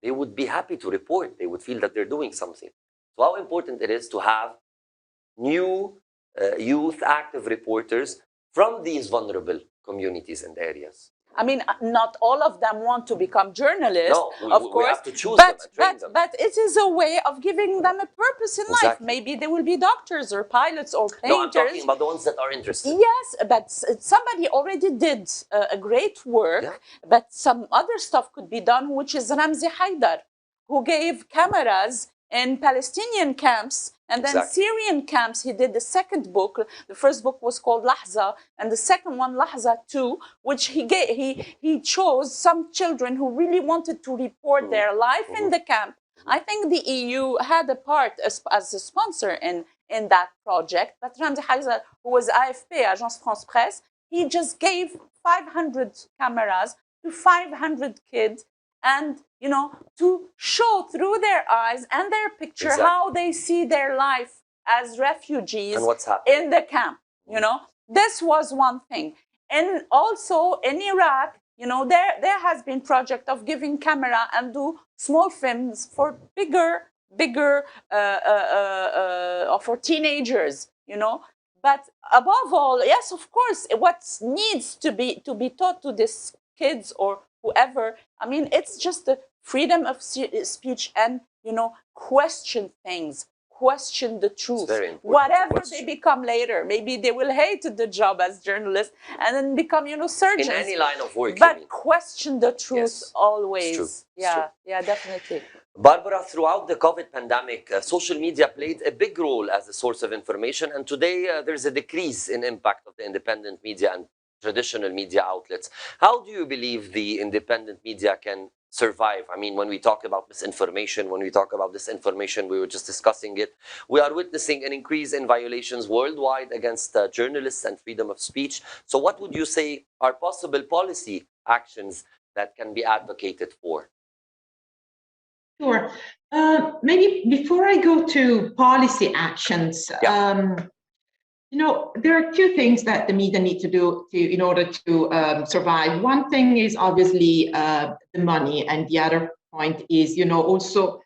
Speaker 1: they would be happy to report. They would feel that they're doing something. So how important it is to have new youth active reporters from these vulnerable communities and areas.
Speaker 3: I mean, not all of them want to become journalists,
Speaker 1: no,
Speaker 3: of course.
Speaker 1: We have to choose them and train them.
Speaker 3: But it is a way of giving them a purpose in life. Maybe they will be doctors or pilots or painters.
Speaker 1: No, I'm talking about the ones that are interested.
Speaker 3: Yes, but somebody already did a great work, but some other stuff could be done, which is Ramzi Haidar, who gave cameras in Palestinian camps and then Syrian camps. He did the second book. The first book was called Lahza, and the second one, Lahza 2, which he chose some children who really wanted to report their life in the camp. I think the EU had a part as a sponsor in that project, but Ramzi Haidar, who was AFP, Agence France Presse, he just gave 500 cameras to 500 kids, and to show through their eyes and their picture how they see their life as refugees in the camp. This was one thing. And also in Iraq, there has been project of giving camera and do small films for bigger for teenagers. But above all, yes, of course, what needs to be taught to these kids or whoever, I mean, it's just the freedom of speech and, question things, question the truth. Whatever they become later, maybe they will hate the job as journalists and then become, surgeons.
Speaker 1: In any line of work,
Speaker 3: but question the truth always.
Speaker 1: It's
Speaker 3: true.
Speaker 1: Yeah,
Speaker 3: Definitely.
Speaker 1: Barbara, throughout the COVID pandemic, social media played a big role as a source of information, and today there's a decrease in impact of the independent media and traditional media outlets. How do you believe the independent media can survive? I mean, when we talk about misinformation, when we talk about disinformation, we were just discussing it. We are witnessing an increase in violations worldwide against journalists and freedom of speech. So what would you say are possible policy actions that can be advocated for?
Speaker 4: Sure. Maybe before I go to policy actions, there are two things that the media need to do in order to survive. One thing is obviously the money, and the other point is, also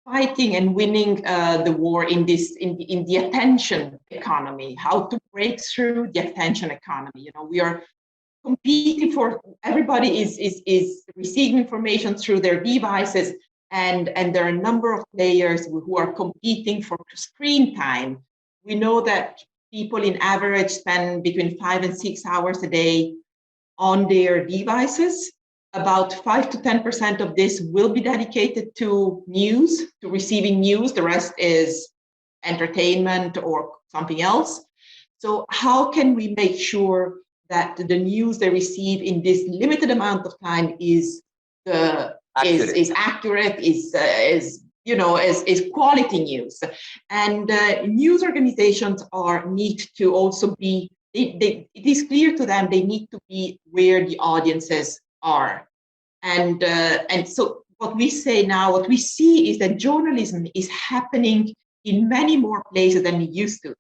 Speaker 4: fighting and winning the war in the attention economy. How to break through the attention economy. We are competing for, everybody is receiving information through their devices, and there are a number of players who are competing for screen time. We know that people in average spend between 5 and 6 hours a day on their devices. About 5 to 10% of this will be dedicated to news, to receiving news. The rest is entertainment or something else. So how can we make sure that the news they receive in this limited amount of time is accurate, is as quality news. And news organizations need to also be, it is clear to them they need to be where the audiences are. And so what we say now, what we see is that journalism is happening in many more places than it used to.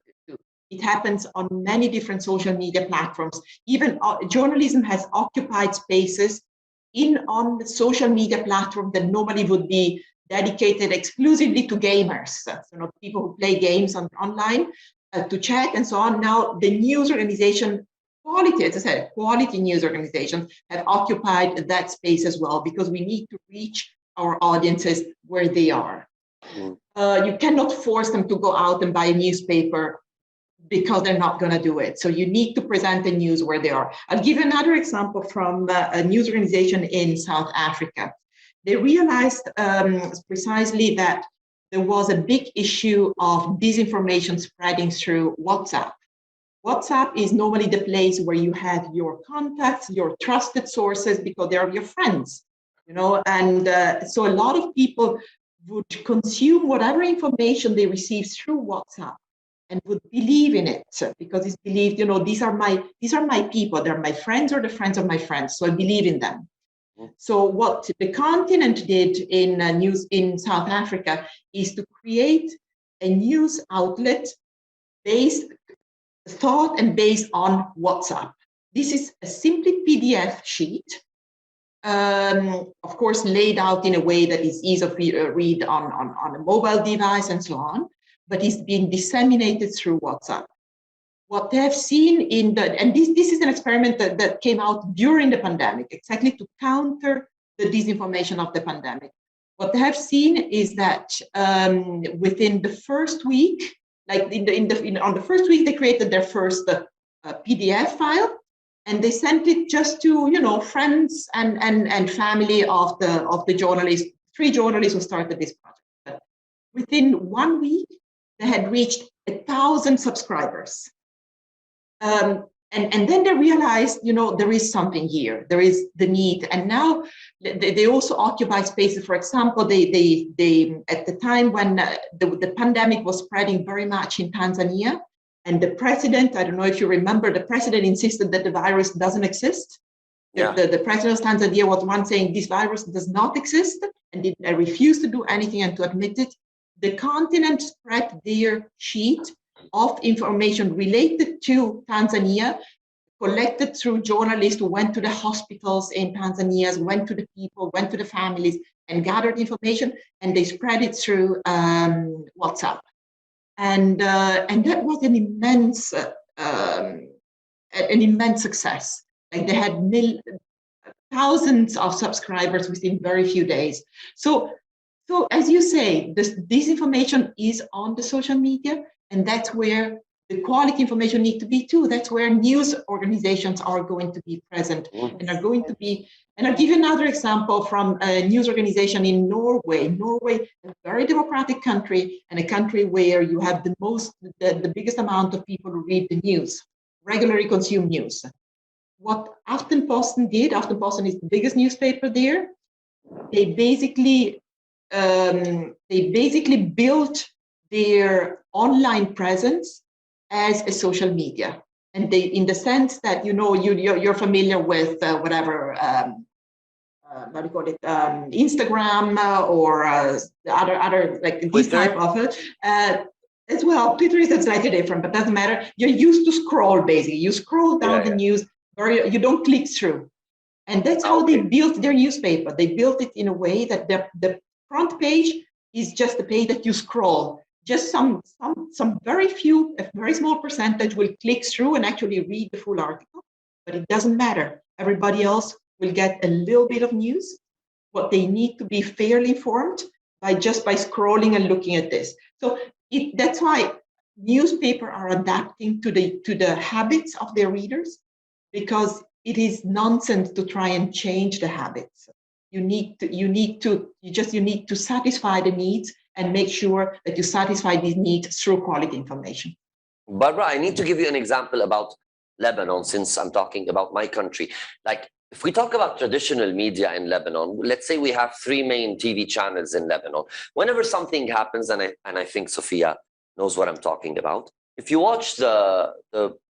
Speaker 4: It happens on many different social media platforms. Even journalism has occupied spaces on the social media platform that normally would be dedicated exclusively to gamers, so people who play games online to chat and so on. Now the news organization, quality, as I said, quality news organizations have occupied that space as well, because we need to reach our audiences where they are. You cannot force them to go out and buy a newspaper because they're not going to do it. So you need to present the news where they are. I'll give another example from a news organization in South Africa. They realized precisely that there was a big issue of disinformation spreading through WhatsApp. WhatsApp is normally the place where you have your contacts, your trusted sources, because they are your friends, and so a lot of people would consume whatever information they receive through WhatsApp and would believe in it because it's believed, these are my people, they're my friends or the friends of my friends, so I believe in them. So what the continent did in South Africa is to create a news outlet based on WhatsApp. This is a simply PDF sheet, of course, laid out in a way that is easy to read on a mobile device and so on, but it's being disseminated through WhatsApp. What they have seen and this is an experiment that came out during the pandemic, exactly to counter the disinformation of the pandemic. What they have seen is that within the first week, like on the first week, they created their first PDF file, and they sent it just to friends and family of the journalists, 3 journalists who started this project. But within 1 week, they had reached 1,000 subscribers. And then they realized, there is something here, there is the need. And now they also occupy spaces. For example, they at the time when the pandemic was spreading very much in Tanzania, and the president, I don't know if you remember, the president insisted that the virus doesn't exist. Yeah. The president of Tanzania was one saying this virus does not exist, and they refused to do anything and to admit it. The continent spread their sheet of information related to Tanzania, collected through journalists who went to the hospitals in Tanzania, went to the people, went to the families, and gathered information, and they spread it through WhatsApp. And that was an immense success. Like they had thousands of subscribers within very few days. So as you say, this information is on the social media, and that's where the quality information needs to be too. That's where news organizations are going to be present and are going to be. And I'll give you another example from a news organization in Norway. Norway, a very democratic country, and a country where you have the biggest amount of people who read the news, regularly consume news. What Aftenposten did, Aftenposten is the biggest newspaper there. They basically built their online presence as a social media, and they, in the sense that you're familiar with whatever what do you call it, Instagram or other like this type of it. As well, Twitter is slightly different, but doesn't matter. You're used to scroll, basically. You scroll down the news, or you don't click through. And that's how they built their newspaper. They built it in a way that the front page is just the page that you scroll. Just some very few, a very small percentage will click through and actually read the full article, but it doesn't matter. Everybody else will get a little bit of news. What they need to be fairly informed by scrolling and looking at this. So that's why newspapers are adapting to the habits of their readers, because it is nonsense to try and change the habits. You need to satisfy the needs and make sure that you satisfy these needs through quality information.
Speaker 1: Barbara, I need to give you an example about Lebanon, since I'm talking about my country. Like if we talk about traditional media in Lebanon, let's say we have 3 main TV channels in Lebanon. Whenever something happens, and I think Sophia knows what I'm talking about, if you watch the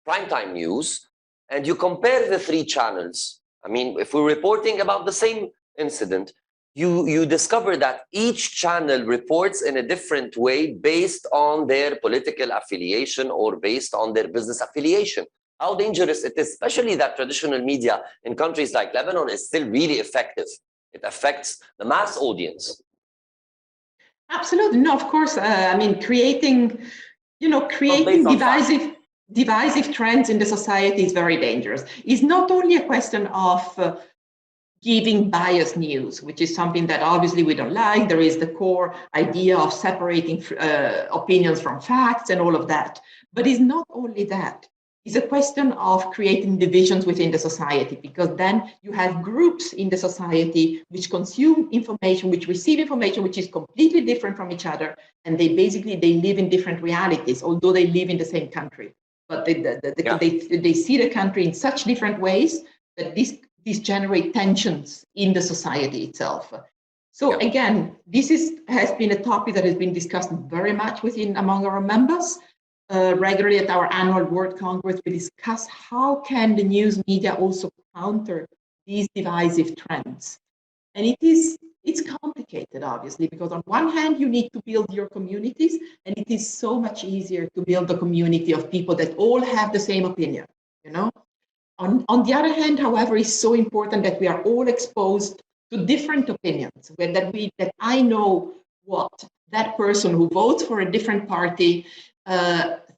Speaker 1: primetime news and you compare the 3 channels, I mean, if we're reporting about the same incident, you discover that each channel reports in a different way based on their political affiliation or based on their business affiliation. How dangerous it is, especially that traditional media in countries like Lebanon is still really effective. It affects the mass audience.
Speaker 4: Absolutely. No, of course. I mean, creating divisive trends in the society is very dangerous. It's not only a question of giving biased news, which is something that obviously we don't like. There is the core idea of separating opinions from facts and all of that. But it's not only that. It's a question of creating divisions within the society, because then you have groups in the society which consume information, which receive information which is completely different from each other, and they live in different realities, although they live in the same country. But they see the country in such different ways that these generate tensions in the society itself. So again, this has been a topic that has been discussed very much among our members. Regularly at our annual World Congress, we discuss how can the news media also counter these divisive trends. And it's complicated, obviously, because on one hand, you need to build your communities, and it is so much easier to build a community of people that all have the same opinion, you know? On the other hand, however, it's so important that we are all exposed to different opinions, that I know what that person who votes for a different party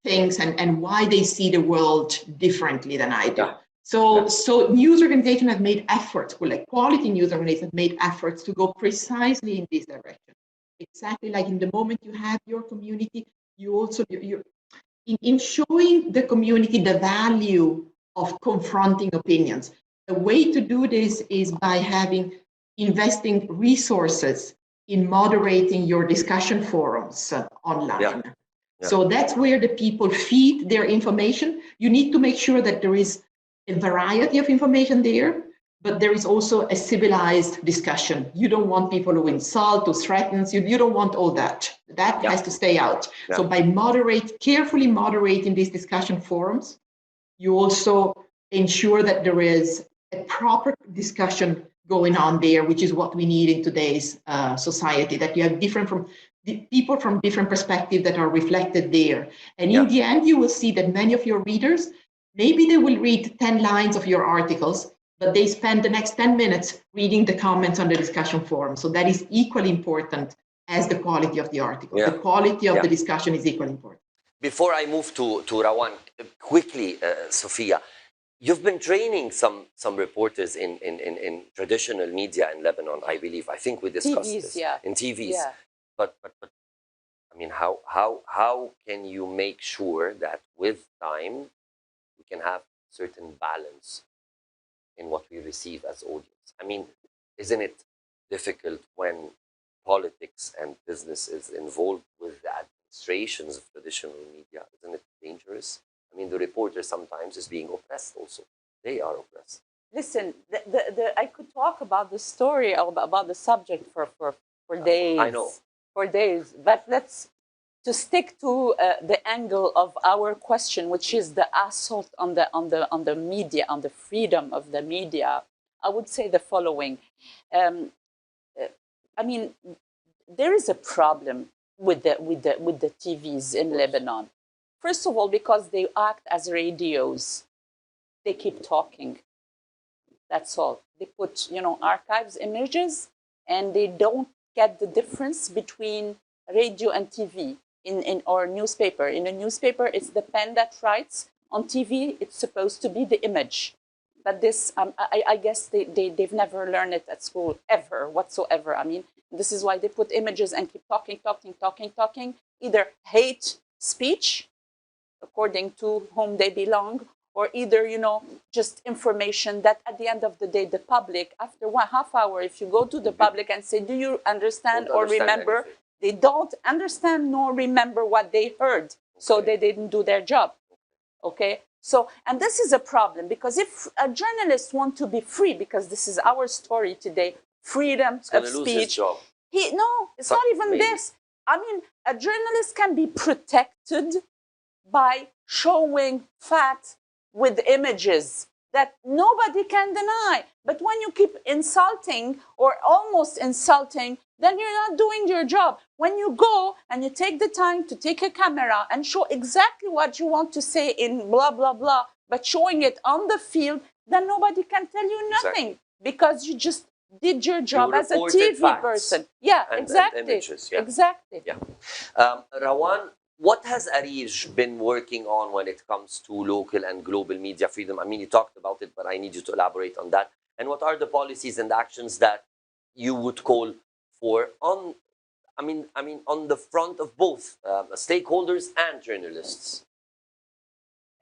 Speaker 4: thinks and why they see the world differently than I do. So news organizations have made efforts, quality news organizations have made efforts to go precisely in this direction. Exactly like in the moment you have your community, in showing the community the value of confronting opinions. The way to do this is by investing resources in moderating your discussion forums online. So that's where the people feed their information. You need to make sure that there is a variety of information there, but there is also a civilized discussion. You don't want people who insult, who threatens, you don't want all that. That has to stay out. So by carefully moderating these discussion forums, you also ensure that there is a proper discussion going on there, which is what we need in today's society, that you have people from different perspectives that are reflected there. And in the end, you will see that many of your readers, maybe they will read 10 lines of your articles, but they spend the next 10 minutes reading the comments on the discussion forum. So that is equally important as the quality of the article. The quality of the discussion is equally important.
Speaker 1: Before I move to Rawan, quickly, Sophia, you've been training some reporters in traditional media in Lebanon, I believe. I think we discussed this. In TVs. Yeah. But I mean, how can you make sure that with time we can have certain balance in what we receive as audience? I mean, isn't it difficult when politics and business is involved with the administrations of traditional media? Isn't it dangerous? I mean, the reporter sometimes is being oppressed also. They are oppressed.
Speaker 3: Listen, I could talk about the story, about the subject for days.
Speaker 1: I know.
Speaker 3: For days. But let's stick to the angle of our question, which is the assault on the media, on the freedom of the media. I would say the following. I mean, there is a problem with the TVs in Lebanon. First of all, because they act as radios. They keep talking. That's all. They put, archives, images, and they don't get the difference between radio and TV or newspaper. In a newspaper, it's the pen that writes. On TV, it's supposed to be the image. But this, I guess they've never learned it at school, ever, whatsoever. I mean, this is why they put images and keep talking. Either hate speech, according to whom they belong, or either, just information that at the end of the day, the public, after 1/2 hour, if you go to the public and say, do you understand or remember? Anything. They don't understand nor remember what they heard. Okay. So they didn't do their job. Okay. So, and this is a problem, because if a journalist wants to be free, because this is our story today, freedom of
Speaker 1: lose his
Speaker 3: speech.
Speaker 1: job.
Speaker 3: No, it's not even this. I mean, a journalist can be protected by showing facts with images that nobody can deny. But when you keep insulting or almost insulting, then you're not doing your job. When you go and you take the time to take a camera and show exactly what you want to say in blah, blah, blah, but showing it on the field, then nobody can tell you nothing, because you just did your job as a TV person. Yeah, exactly.
Speaker 1: And images, yeah.
Speaker 3: Exactly.
Speaker 1: Yeah. Rawan, what has Arij been working on when it comes to local and global media freedom? I mean, you talked about it, but I need you to elaborate on that. And what are the policies and actions that you would call for on, on the front of both stakeholders and journalists?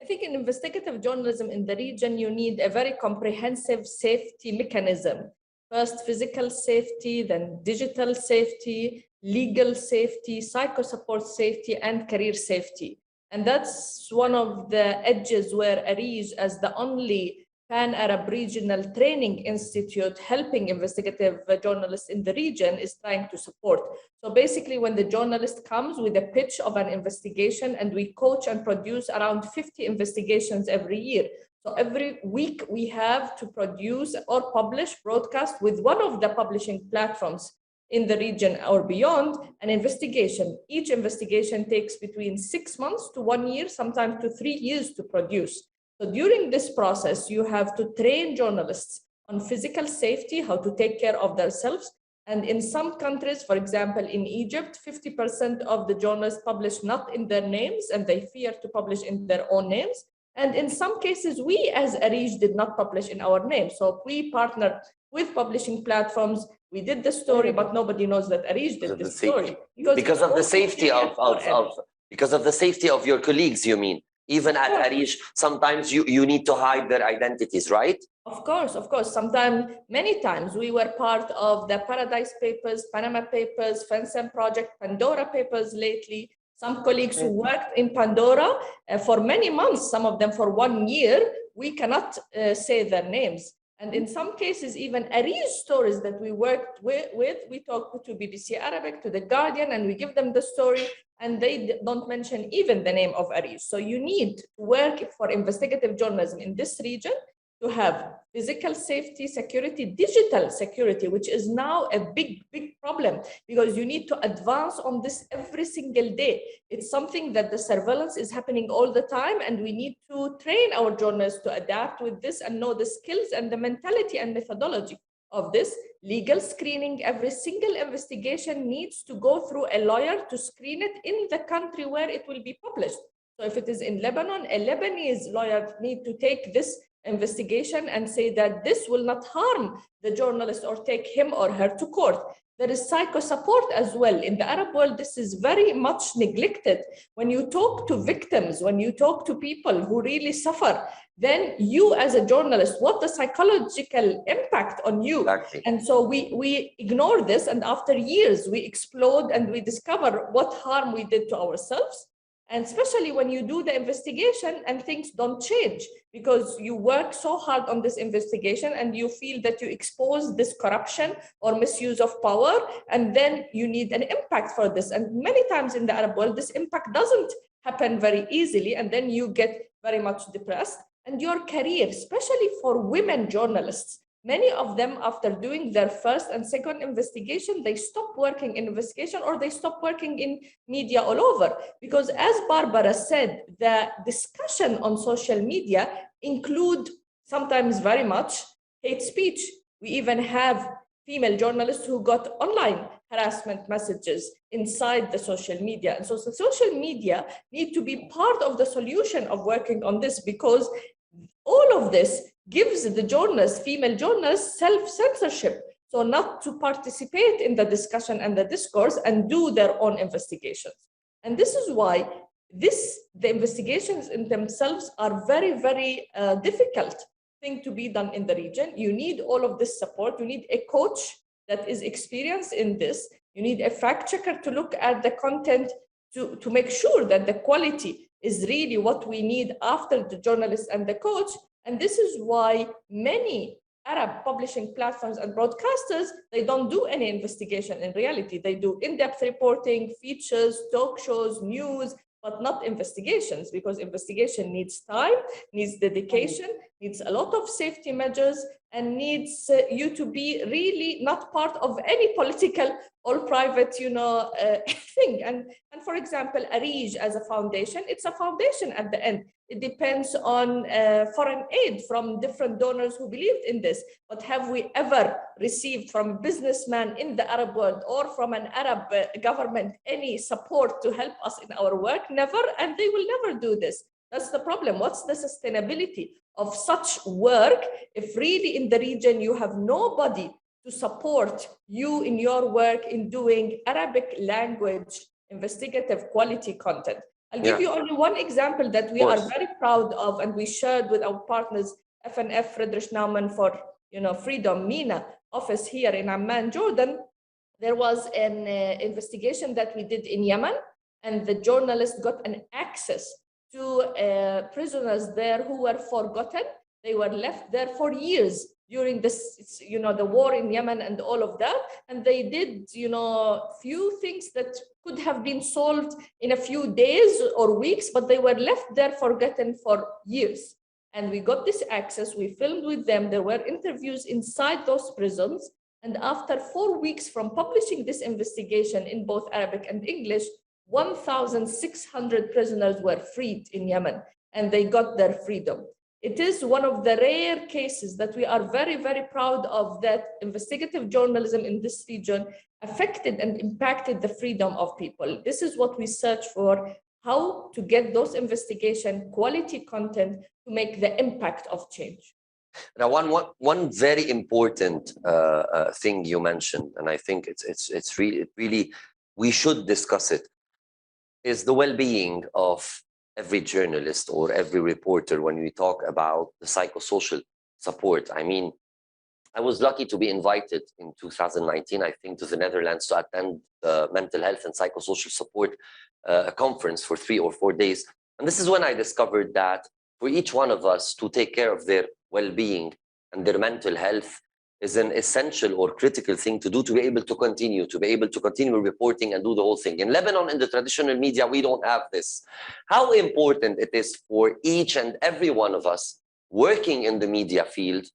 Speaker 5: I think in investigative journalism in the region, you need a very comprehensive safety mechanism. First, physical safety, then digital safety, legal safety, psychosupport safety, and career safety. And that's one of the edges where Arij, as the only Pan-Arab Regional Training Institute helping investigative journalists in the region, is trying to support. So basically, when the journalist comes with a pitch of an investigation, and we coach and produce around 50 investigations every year. So every week we have to produce or publish, broadcast with one of the publishing platforms in the region or beyond an investigation. Each investigation takes between 6 months to 1 year, sometimes to 3 years to produce. So during this process, you have to train journalists on physical safety, how to take care of themselves. And in some countries, for example, in Egypt, 50% of the journalists publish not in their names, and they fear to publish in their own names. And in some cases, we as Arij did not publish in our name. So we partnered with publishing platforms. We did the story, but nobody knows that Arij did the story.
Speaker 1: Because of the safety of your colleagues, you mean? Even at Arij, sometimes you need to hide their identities, right?
Speaker 5: Of course. Sometimes, many times, we were part of the Paradise Papers, Panama Papers, FENSEM Project, Pandora Papers lately. Some colleagues who worked in Pandora for many months, some of them for 1 year, we cannot say their names. And in some cases, even Arij stories that we worked with, we talk to BBC Arabic, to The Guardian, and we give them the story, and they don't mention even the name of Arij. So you need to work for investigative journalism in this region to have physical safety, security, digital security, which is now a big problem, because you need to advance on this every single day. It's something that the surveillance is happening all the time, and we need to train our journalists to adapt with this and know the skills and the mentality and methodology of this. Legal screening, every single investigation needs to go through a lawyer to screen it in the country where it will be published. So if it is in Lebanon, a Lebanese lawyer needs to take this investigation and say that this will not harm the journalist or take him or her to court. There is psycho support as well. In the Arab world, this is very much neglected. When you talk to victims, when you talk to people who really suffer, then you as a journalist, what the psychological impact on you?
Speaker 1: Exactly.
Speaker 5: And so we ignore this, and after years, we explode and we discover what harm we did to ourselves. And especially when you do the investigation and things don't change, because you work so hard on this investigation and you feel that you expose this corruption or misuse of power, and then you need an impact for this. And many times in the Arab world, this impact doesn't happen very easily, and then you get very much depressed. And your career, especially for women journalists, many of them, after doing their first and second investigation, they stop working in investigation or they stop working in media all over. Because as Barbara said, the discussion on social media include sometimes very much hate speech. We even have female journalists who got online harassment messages inside the social media. And so the social media need to be part of the solution of working on this, because all of this gives the journalists, female journalists, self-censorship. So not to participate in the discussion and the discourse and do their own investigations. And this is why the investigations in themselves are very, very difficult thing to be done in the region. You need all of this support. You need a coach that is experienced in this. You need a fact checker to look at the content to make sure that the quality is really what we need after the journalist and the coach. And this is why many Arab publishing platforms and broadcasters, they don't do any investigation in reality. They do in-depth reporting, features, talk shows, news, but not investigations, because investigation needs time, needs dedication, needs a lot of safety measures, and needs you to be really not part of any political or private, thing. And for example, Arij as a foundation, it's a foundation at the end. It depends on foreign aid from different donors who believed in this. But have we ever received from a businessman in the Arab world or from an Arab government any support to help us in our work? Never, and they will never do this. That's the problem. What's the sustainability of such work if really in the region you have nobody to support you in your work in doing Arabic language investigative quality content? I'll give you only one example that we are very proud of, and we shared with our partners, FNF Friedrich Naumann for Freedom, MENA office here in Amman, Jordan. There was an investigation that we did in Yemen, and the journalist got an access to prisoners there who were forgotten. They were left there for years during this, the war in Yemen and all of that. And they did, few things that could have been solved in a few days or weeks, but they were left there forgotten for years. And we got this access, we filmed with them, there were interviews inside those prisons. And after 4 weeks from publishing this investigation in both Arabic and English, 1,600 prisoners were freed in Yemen, and they got their freedom. It is one of the rare cases that we are very, very proud of, that investigative journalism in this region affected and impacted the freedom of people. This is what we search for, how to get those investigation quality content to make the impact of change.
Speaker 1: Now, one very important thing you mentioned, and I think it's really we should discuss it, is the well-being of every journalist or every reporter when we talk about the psychosocial support. I mean, I was lucky to be invited in 2019, I think, to the Netherlands to attend the mental health and psychosocial support conference for 3 or 4 days. And this is when I discovered that for each one of us to take care of their well-being and their mental health is an essential or critical thing to do to be able to continue reporting and do the whole thing. In Lebanon, in the traditional media, we don't have this. How important it is for each and every one of us working in the media field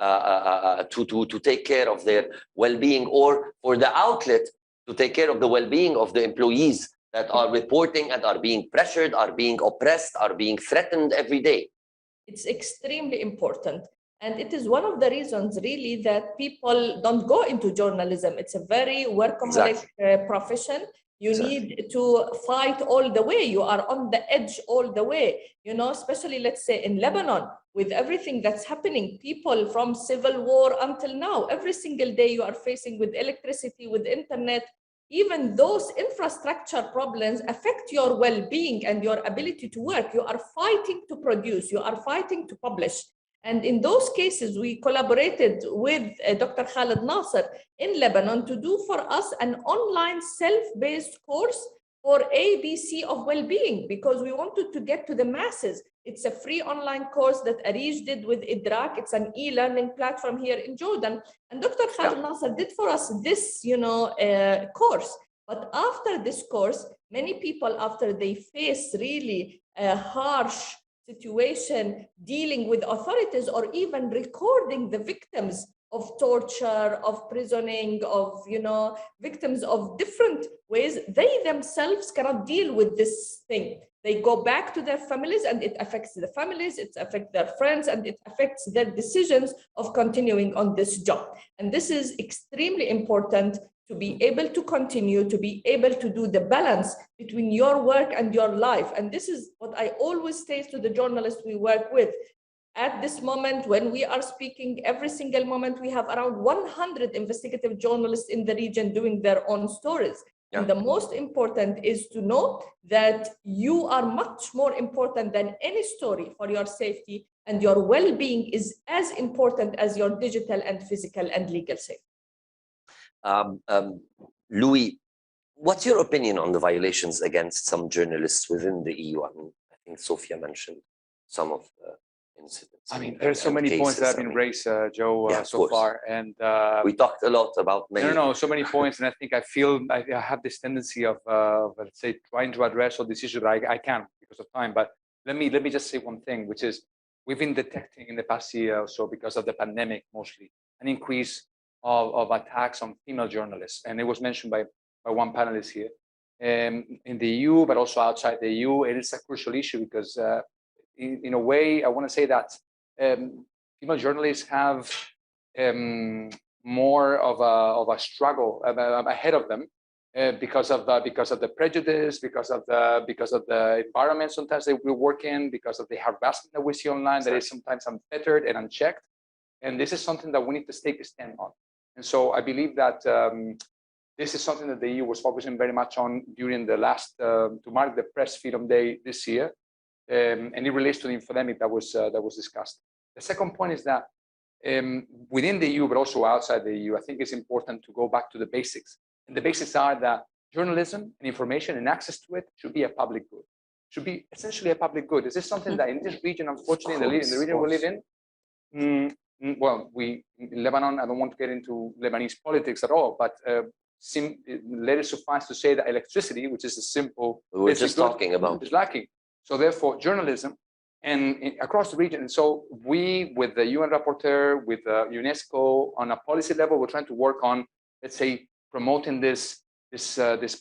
Speaker 1: to take care of their well-being, or for the outlet to take care of the well-being of the employees that are reporting and are being pressured, are being oppressed, are being threatened every day.
Speaker 5: It's extremely important. And it is one of the reasons really that people don't go into journalism. It's a very workaholic profession. You need to fight all the way. You are on the edge all the way, especially let's say in Lebanon, with everything that's happening, people from civil war until now, every single day you are facing with electricity, with internet. Even those infrastructure problems affect your well-being and your ability to work. You are fighting to produce, you are fighting to publish. And in those cases, we collaborated with Dr. Khaled Nasser in Lebanon to do for us an online self-based course for ABC of well-being, because we wanted to get to the masses. It's a free online course that Arij did with Idrak. It's an e-learning platform here in Jordan. And Dr. Khaled Nasser did for us this, course. But after this course, many people, after they face really a harsh situation dealing with authorities or even recording the victims of torture, of prisoning, of victims of different ways, they themselves cannot deal with this thing. They go back to their families, and it affects the families, it affects their friends, and it affects their decisions of continuing on this job. And this is extremely important, to be able to continue, to be able to do the balance between your work and your life. And this is what I always say to the journalists we work with. At this moment, when we are speaking, every single moment, we have around 100 investigative journalists in the region doing their own stories. Yeah. And the most important is to know that you are much more important than any story for your safety, and your well-being is as important as your digital and physical and legal safety.
Speaker 1: Louis, what's your opinion on the violations against some journalists within the EU? I mean, think Sophia mentioned some of the incidents.
Speaker 2: I mean, there's so many points that have been raised, Joe, so far, and
Speaker 1: we talked a lot about many.
Speaker 2: No, so many points, and I think I have this tendency of let's say trying to address all these issues. I can because of time, but let me just say one thing, which is we've been detecting in the past year or so, because of the pandemic mostly, an increase of attacks on female journalists, and it was mentioned by one panelist here, in the EU, but also outside the EU. It is a crucial issue because, in a way, I want to say that female journalists have more of a struggle ahead of them because of the prejudice, because of the environment sometimes they will work in, because of the harassment that we see online that is sometimes unfettered and unchecked. And this is something that we need to take a stand on. And so I believe that this is something that the EU was focusing very much on during the last, to mark the Press Freedom Day this year. And it relates to the infodemic that was discussed. The second point is that within the EU, but also outside the EU, I think it's important to go back to the basics. And the basics are that journalism and information and access to it should be a public good. Should be essentially a public good. Is this something that in this region, unfortunately, in the region we live in, well, in Lebanon, I don't want to get into Lebanese politics at all, but let it suffice to say that electricity, which is a simple,
Speaker 1: we're just talking about,
Speaker 2: is lacking. So therefore, journalism and across the region. And so we, with the UN rapporteur, with UNESCO, on a policy level, we're trying to work on, let's say, promoting this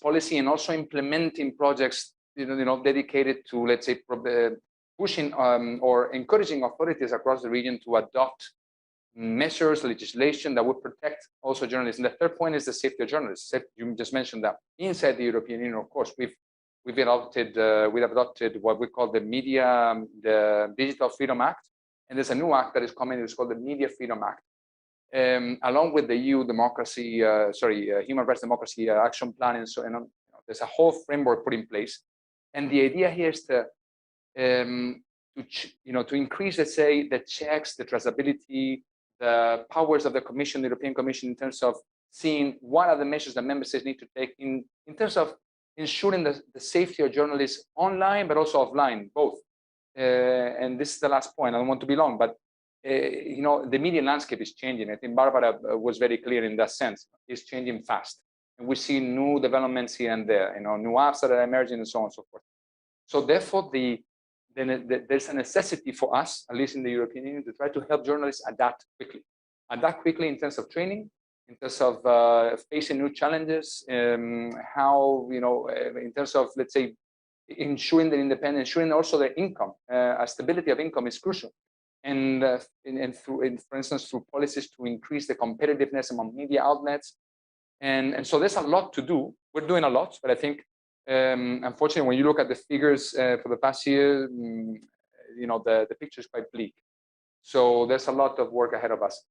Speaker 2: policy and also implementing projects, dedicated to, let's say, pushing or encouraging authorities across the region to adopt measures, legislation that would protect also journalists. And the third point is the safety of journalists. You just mentioned that inside the European Union, of course, we've adopted what we call the Digital Freedom Act, and there's a new act that is coming. It's called the Media Freedom Act, along with the EU Human Rights Democracy Action Plan, and so on. There's a whole framework put in place, and the idea here is to increase, let's say, the checks, the traceability, the powers of the Commission, the European Commission, in terms of seeing what are the measures that member states need to take in terms of ensuring the safety of journalists online, but also offline, both. And this is the last point. I don't want to be long, but the media landscape is changing. I think Barbara was very clear in that sense. It's changing fast, and we see new developments here and there. New apps that are emerging, and so on and so forth. So therefore, there's a necessity for us, at least in the European Union, to try to help journalists adapt quickly in terms of training, in terms of facing new challenges, how, in terms of, let's say, ensuring their independence, ensuring also their income, a stability of income is crucial. And for instance, through policies to increase the competitiveness among media outlets. And so there's a lot to do. We're doing a lot, but I think, unfortunately, when you look at the figures for the past year, the picture is quite bleak. So there's a lot of work ahead of us.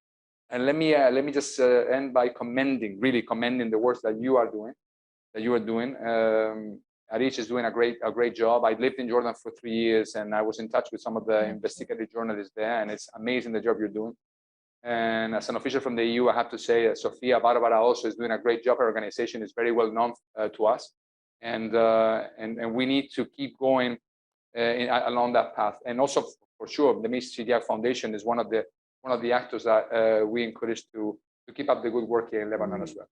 Speaker 2: And let me just end by really commending the work that you are doing. Arish is doing a great job. I lived in Jordan for 3 years, and I was in touch with some of the investigative journalists there, and it's amazing the job you're doing. And as an official from the EU, I have to say, Sofia Barbara also is doing a great job. Her organization is very well known to us. And we need to keep going along that path. And also, for sure, the Miss Chidiac Foundation is one of the actors that we encourage to keep up the good work here in Lebanon as well.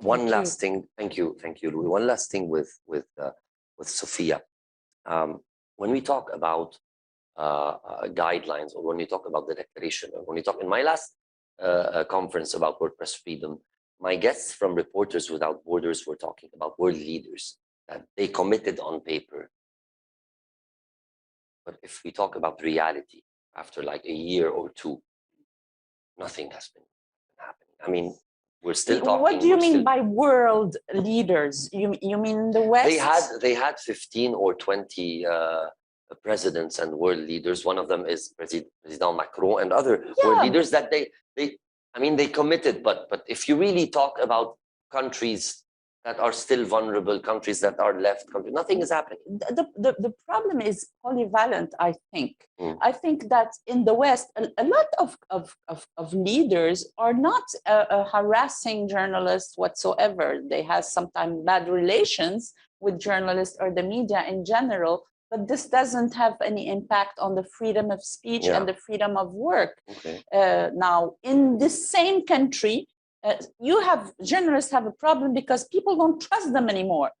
Speaker 1: One last thing, thank you, Louis. One last thing with Sophia. When we talk about guidelines, or when we talk about the declaration, or when we talk in my last conference about WordPress freedom, my guests from Reporters Without Borders were talking about world leaders that they committed on paper. But if we talk about reality, after like a year or two, nothing has been happening. I mean, we're still talking.
Speaker 3: What do you mean by world leaders? You mean the West?
Speaker 1: They had 15 or 20 presidents and world leaders. One of them is President Macron, and other world leaders that they committed. But if you really talk about countries that are still vulnerable, countries that are left, nothing is happening.
Speaker 3: The problem is polyvalent, I think. I think that in the West, a lot of leaders are not harassing journalists whatsoever. They have sometimes bad relations with journalists or the media in general, but this doesn't have any impact on the freedom of speech and the freedom of work.
Speaker 1: Okay.
Speaker 3: Now, in this same country, journalists have a problem because people don't trust them anymore.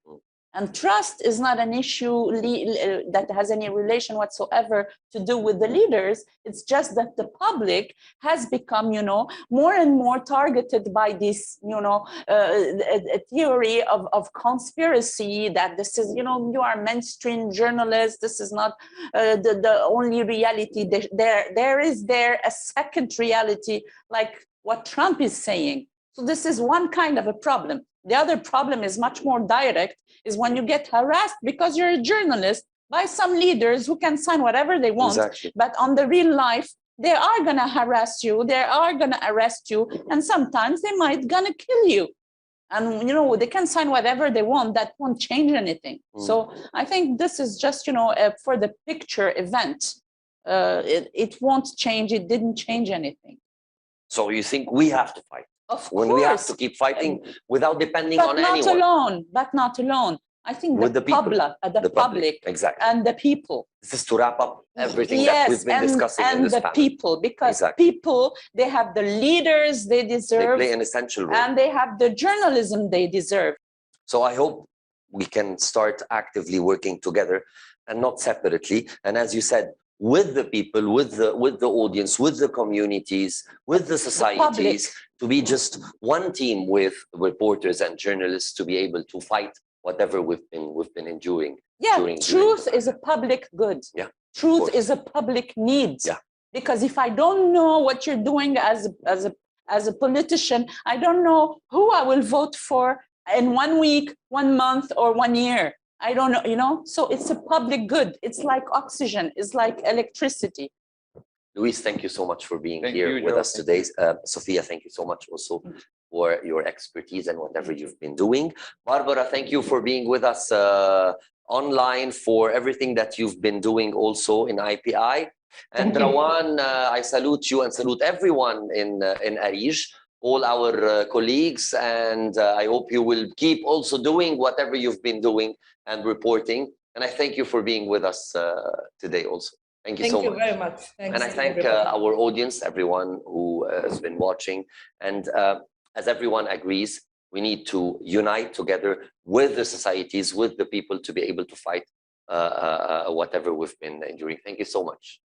Speaker 3: And trust is not an issue that has any relation whatsoever to do with the leaders. It's just that the public has become, more and more targeted by this, a theory of conspiracy that this is, you are mainstream journalists. This is not the only reality. There is a second reality, like what Trump is saying. So this is one kind of a problem. The other problem is much more direct, is when you get harassed because you're a journalist by some leaders who can sign whatever they want.
Speaker 1: Exactly.
Speaker 3: But on the real life, they are going to harass you, they are going to arrest you, and sometimes they might going to kill you. And, they can sign whatever they want. That won't change anything. So I think this is just, for the picture event. It won't change. It didn't change anything.
Speaker 1: So you think we have to fight?
Speaker 3: Of
Speaker 1: when
Speaker 3: course.
Speaker 1: We have to keep fighting without depending on anyone.
Speaker 3: But not alone. I think
Speaker 1: with the
Speaker 3: public
Speaker 1: exactly.
Speaker 3: and the people.
Speaker 1: This is to wrap up everything that we've been discussing in this panel.
Speaker 3: People, because people, they have the leaders they deserve.
Speaker 1: They play an essential role.
Speaker 3: And they have the journalism they deserve.
Speaker 1: So I hope we can start actively working together and not separately. And as you said, with the people, with the audience, with the communities, with the societies, to be just one team with reporters and journalists to be able to fight whatever we've been enduring.
Speaker 3: Truth is a public good. Truth is a public need. Because if I don't know what you're doing as a politician, I don't know who I will vote for in 1 week, 1 month, or 1 year. I don't know, so it's a public good. It's like oxygen, it's like electricity.
Speaker 1: Luis, thank you so much for being here with us today. Sophia, thank you so much also for your expertise and whatever you've been doing. Barbara, thank you for being with us online, for everything that you've been doing also in IPI. And Rawan, I salute you and salute everyone in Arij, all our colleagues, and I hope you will keep also doing whatever you've been doing and reporting. And I thank you for being with us today also. Thank you so much.
Speaker 5: Thank you very much. Thanks.
Speaker 1: And I thank our audience, everyone who has been watching. And as everyone agrees, we need to unite together with the societies, with the people, to be able to fight whatever we've been enduring. Thank you so much.